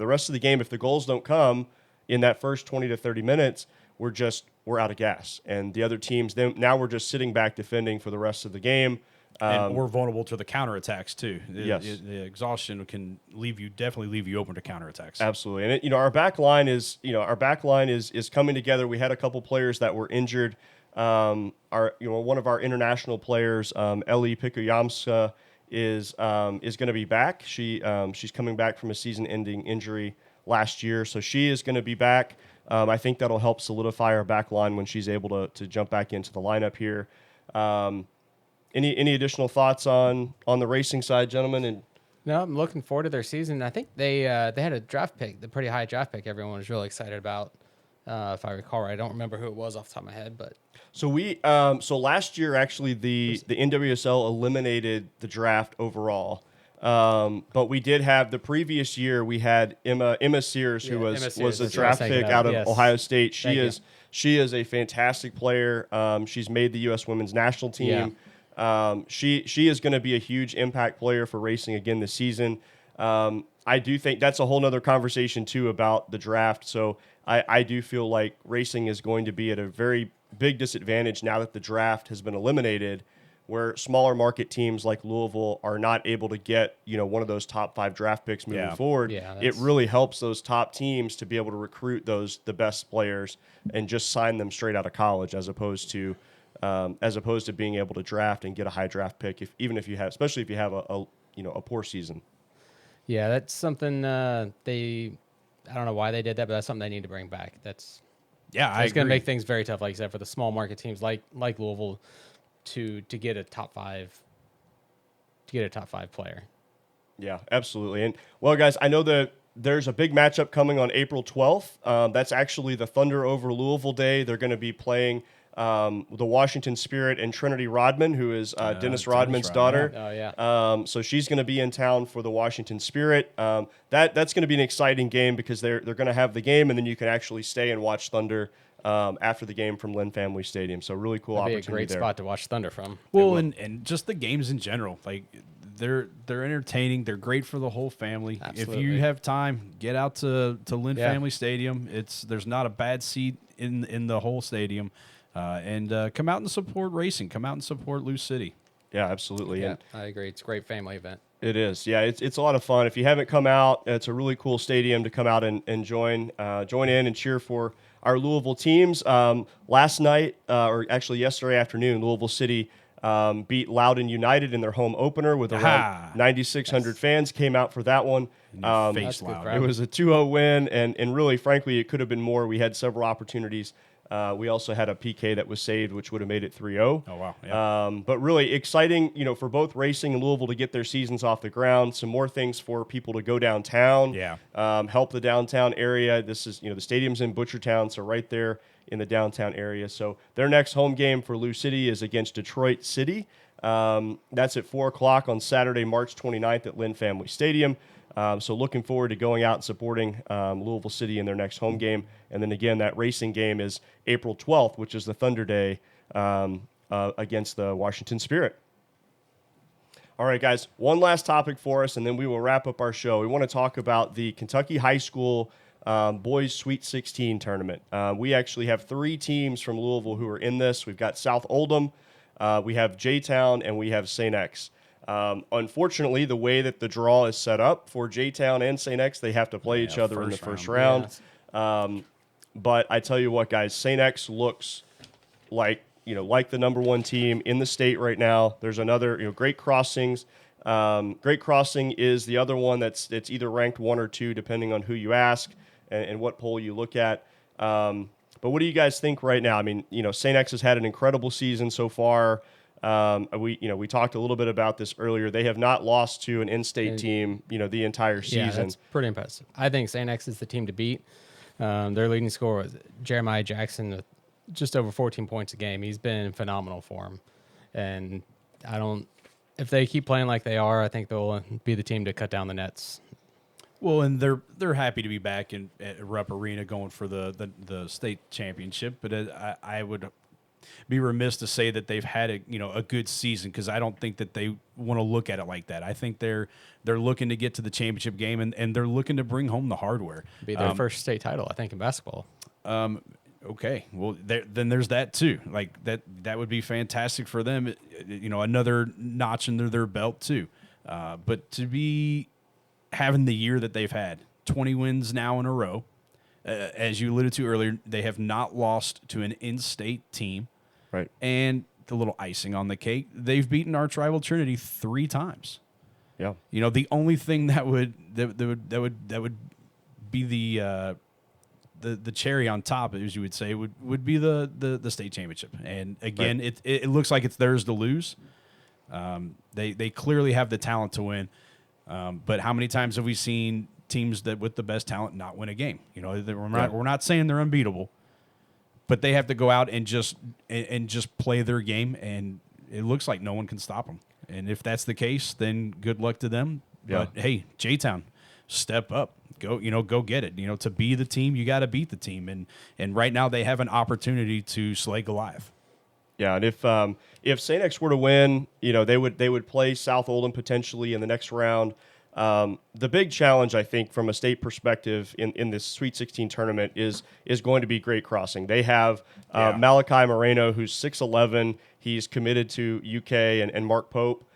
rest of the game, if the goals don't come in that first 20 to 30 minutes, we're out of gas. And the other teams, then now we're just sitting back defending for the rest of the game. And we're vulnerable to the counterattacks too. Yes. The exhaustion can definitely leave you open to counterattacks. Absolutely. And our back line is coming together. We had a couple players that were injured. One of our international players, Ellie Pikuyamska, is going to be back. She's coming back from a season-ending injury last year, so she is going to be back. I think that'll help solidify our back line when she's able to jump back into the lineup here. Any additional thoughts on the racing side, gentlemen? And no, I'm looking forward to their season. I think they had a draft pick, the pretty high draft pick everyone was really excited about. If I recall right, I don't remember who it was off the top of my head, but so last year actually the NWSL eliminated the draft overall, but we did have the previous year we had Emma Sears, who was a draft pick out of Ohio State. She is a fantastic player. She's made the U.S. Women's National Team. Yeah. She is going to be a huge impact player for Racing again this season. I do think that's a whole nother conversation too about the draft. So I do feel like Racing is going to be at a very big disadvantage now that the draft has been eliminated, where smaller market teams like Louisville are not able to get one of those top 5 draft picks moving forward. It really helps those top teams to be able to recruit the best players and just sign them straight out of college, as opposed to being able to draft and get a high draft pick, especially if you have a poor season. Yeah, that's something I don't know why they did that, but that's something they need to bring back. It's going to make things very tough, like you said, for the small market teams like Louisville to get a top 5 player. Yeah, absolutely. And well, guys, I know that there's a big matchup coming on April 12th. That's actually the Thunder over Louisville Day. They're going to be playing the Washington Spirit and Trinity Rodman, who is Dennis Rodman's daughter. Oh, yeah. So she's going to be in town for the Washington Spirit. That's going to be an exciting game because they're going to have the game, and then you can actually stay and watch Thunder after the game from Lynn Family Stadium. So really cool That'd be a opportunity great there. spot to watch Thunder from. Well, and just the games in general, like they're entertaining. They're great for the whole family. Absolutely. If you have time, get out to Lynn Yeah. Family Stadium. There's not a bad seat in the whole stadium, and come out and support racing. Come out and support Lou City. Yeah, absolutely. Yeah, And I agree. It's a great family event. it is. Yeah, it's a lot of fun. If you haven't come out, it's a really cool stadium to come out and join in and cheer for our Louisville teams. Last night, or actually yesterday afternoon, Louisville City beat Loudoun United in their home opener with around 9,600 fans came out for that one. Face That's good loud. crowd. It was a 2-0 win, and really, frankly, it could have been more. We had several opportunities. We also had a PK that was saved, which would have made it 3-0. Oh, wow. Yeah. But really exciting, for both racing and Louisville to get their seasons off the ground. Some more things for people to go downtown. Yeah. Help the downtown area. This is, the stadium's in Butchertown, so right there in the downtown area. So their next home game for Lou City is against Detroit City. That's at 4 o'clock on Saturday, March 29th at Lynn Family Stadium. So looking forward to going out and supporting Louisville City in their next home game. And then again, that racing game is April 12th, which is the Thunder Day against the Washington Spirit. All right, guys, one last topic for us, and then we will wrap up our show. We want to talk about the Kentucky High School Boys Sweet 16 tournament. We actually have 3 teams from Louisville who are in this. We've got South Oldham, we have J-Town, and we have St. X. Unfortunately, the way that the draw is set up for J-Town and St. X, they have to play each other in the first round. But I tell you what, guys, St. X looks like the number 1 team in the state right now. There's another, Great Crossings. Great Crossing is the other one that's either ranked 1 or 2, depending on who you ask and what poll you look at. But what do you guys think right now? I mean, St. X has had an incredible season so far. We talked a little bit about this earlier. They have not lost to an in-state team, the entire season. Yeah, that's pretty impressive. I think St. X is the team to beat. Their leading scorer was Jeremiah Jackson, with just over 14 points a game. He's been phenomenal for him. And if they keep playing like they are, I think they'll be the team to cut down the nets. Well, and they're happy to be back at Rupp Arena going for the state championship. But I would be remiss to say that they've had a good season, because I don't think that they want to look at it like that. I think they're looking to get to the championship game, and they're looking to bring home the hardware. Be their first state title, I think, in basketball. Okay, well, then there's that too. Like that would be fantastic for them. Another notch under their belt too. But to be having the year that they've had, 20 wins now in a row, as you alluded to earlier, they have not lost to an in-state team. Right. And the little icing on the cake, they've beaten arch rival Trinity 3 times. Yeah. The only thing that would be the cherry on top, as you would say, would be the state championship. And again, Right. it looks like it's theirs to lose. They clearly have the talent to win. But how many times have we seen teams that with the best talent not win a game? We're not saying they're unbeatable, but they have to go out and just play their game, and it looks like no one can stop them. And if that's the case, then good luck to them. Yeah. But hey, J-Town, step up. Go get it. To be the team, you got to beat the team. And right now they have an opportunity to slay Goliath. Yeah, and if St. X were to win, they would play South Oldham potentially in the next round. The big challenge, I think, from a state perspective in this Sweet 16 tournament is going to be Great Crossing. They have Malachi Moreno, who's 6'11". He's committed to UK, and Mark Pope.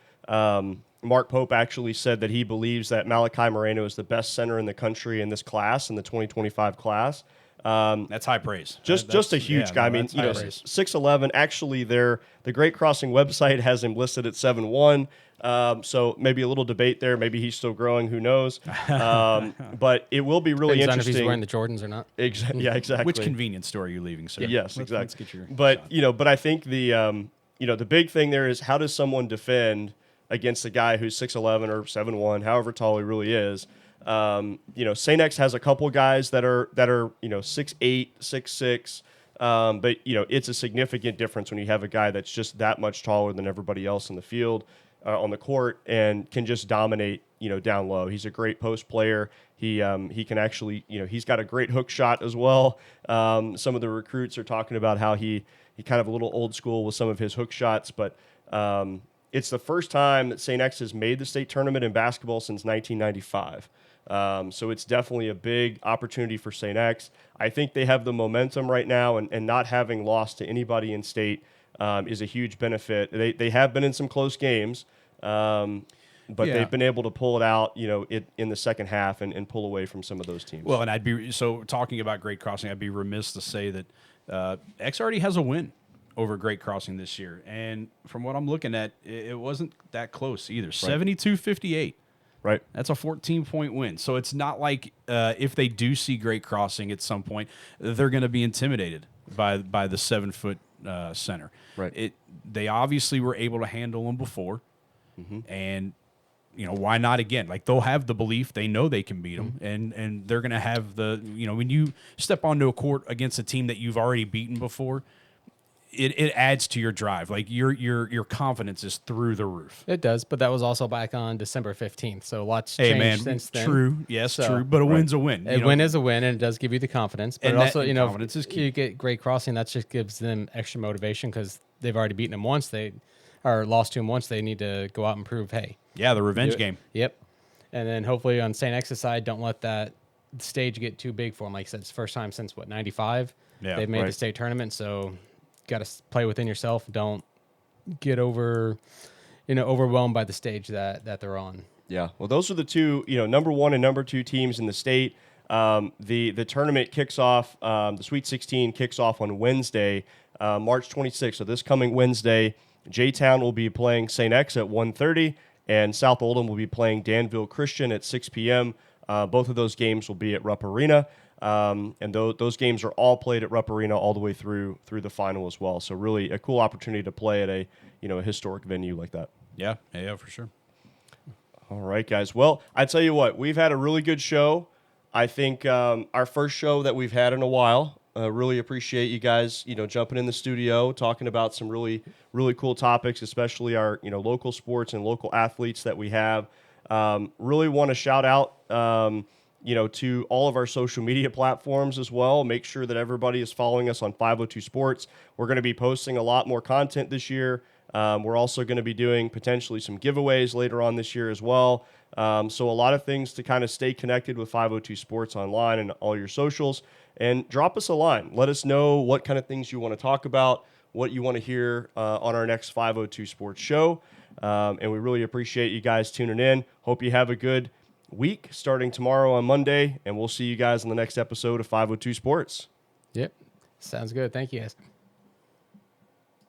Mark Pope actually said that he believes that Malachi Moreno is the best center in the country in this class, in the 2025 class. That's high praise. Just a huge guy. I mean, 6'11". Actually, the Great Crossing website has him listed at 7'1". So maybe a little debate there. Maybe he's still growing. Who knows? But it will be really Depends on interesting. if he's wearing the Jordans or not. Yeah, exactly. Which convenience store are you leaving, sir? Yes, Let's exactly. get your but I think the big thing there is, how does someone defend against a guy who's 6'11" or 7'1", however tall he really is? St. X has a couple guys that are 6'8", 6'6", but it's a significant difference when you have a guy that's just that much taller than everybody else in the field. on the court and can just dominate, down low. He's a great post player. He can actually, he's got a great hook shot as well. Some of the recruits are talking about how he kind of a little old school with some of his hook shots, but it's the first time that St. X has made the state tournament in basketball since 1995. So it's definitely a big opportunity for St. X. I think they have the momentum right now, and not having lost to anybody in state is a huge benefit. They have been in some close games, but they've been able to pull it out, in the second half and pull away from some of those teams. Well, and talking about Great Crossing, I'd be remiss to say that X already has a win over Great Crossing this year. And from what I'm looking at, it wasn't that close either. 72-58. Right. That's a 14-point win. So it's not like if they do see Great Crossing at some point, they're going to be intimidated by the 7-foot center. Right. They obviously were able to handle them before. And why not again? Like, they'll have the belief, they know they can beat them, and they're going to have when you step onto a court against a team that you've already beaten before, it adds to your drive. Like, your confidence is through the roof. It does, but that was also back on December 15th, so lots changed since then. True, yes, true, but a win's a win. A win is a win, and it does give you the confidence. But And also, confidence is key. You get Great Crossing, that just gives them extra motivation because they've already beaten them once. Or lost to them once. They need to go out and prove, hey. Yeah, the revenge game. Yep. And then hopefully on St. X's side, don't let that stage get too big for them. Like I said, it's the first time since, 95? Yeah, they've made the state tournament, so got to play within yourself. Don't get overwhelmed by the stage that they're on. Yeah, well, those are the two, number 1 and number 2 teams in the state. The tournament kicks off, the Sweet 16 kicks off on Wednesday, March 26th. So this coming Wednesday, J-Town will be playing St. X at 1:30, and South Oldham will be playing Danville Christian at 6 p.m. Both of those games will be at Rupp Arena, and those games are all played at Rupp Arena all the way through the final as well. So really a cool opportunity to play at a historic venue like that. Yeah, for sure. All right, guys. Well, I tell you what, we've had a really good show. I think our first show that we've had in a while. Really appreciate you guys, jumping in the studio, talking about some really, really cool topics, especially our, local sports and local athletes that we have. Really want to shout out, to all of our social media platforms as well. Make sure that everybody is following us on 502 Sports. We're going to be posting a lot more content this year. We're also going to be doing potentially some giveaways later on this year as well. So a lot of things to kind of stay connected with 502 Sports online and all your socials. And drop us a line. Let us know what kind of things you want to talk about, what you want to hear on our next 502 Sports show. And we really appreciate you guys tuning in. Hope you have a good week starting tomorrow on Monday. And we'll see you guys in the next episode of 502 Sports. Yep. Sounds good. Thank you, guys.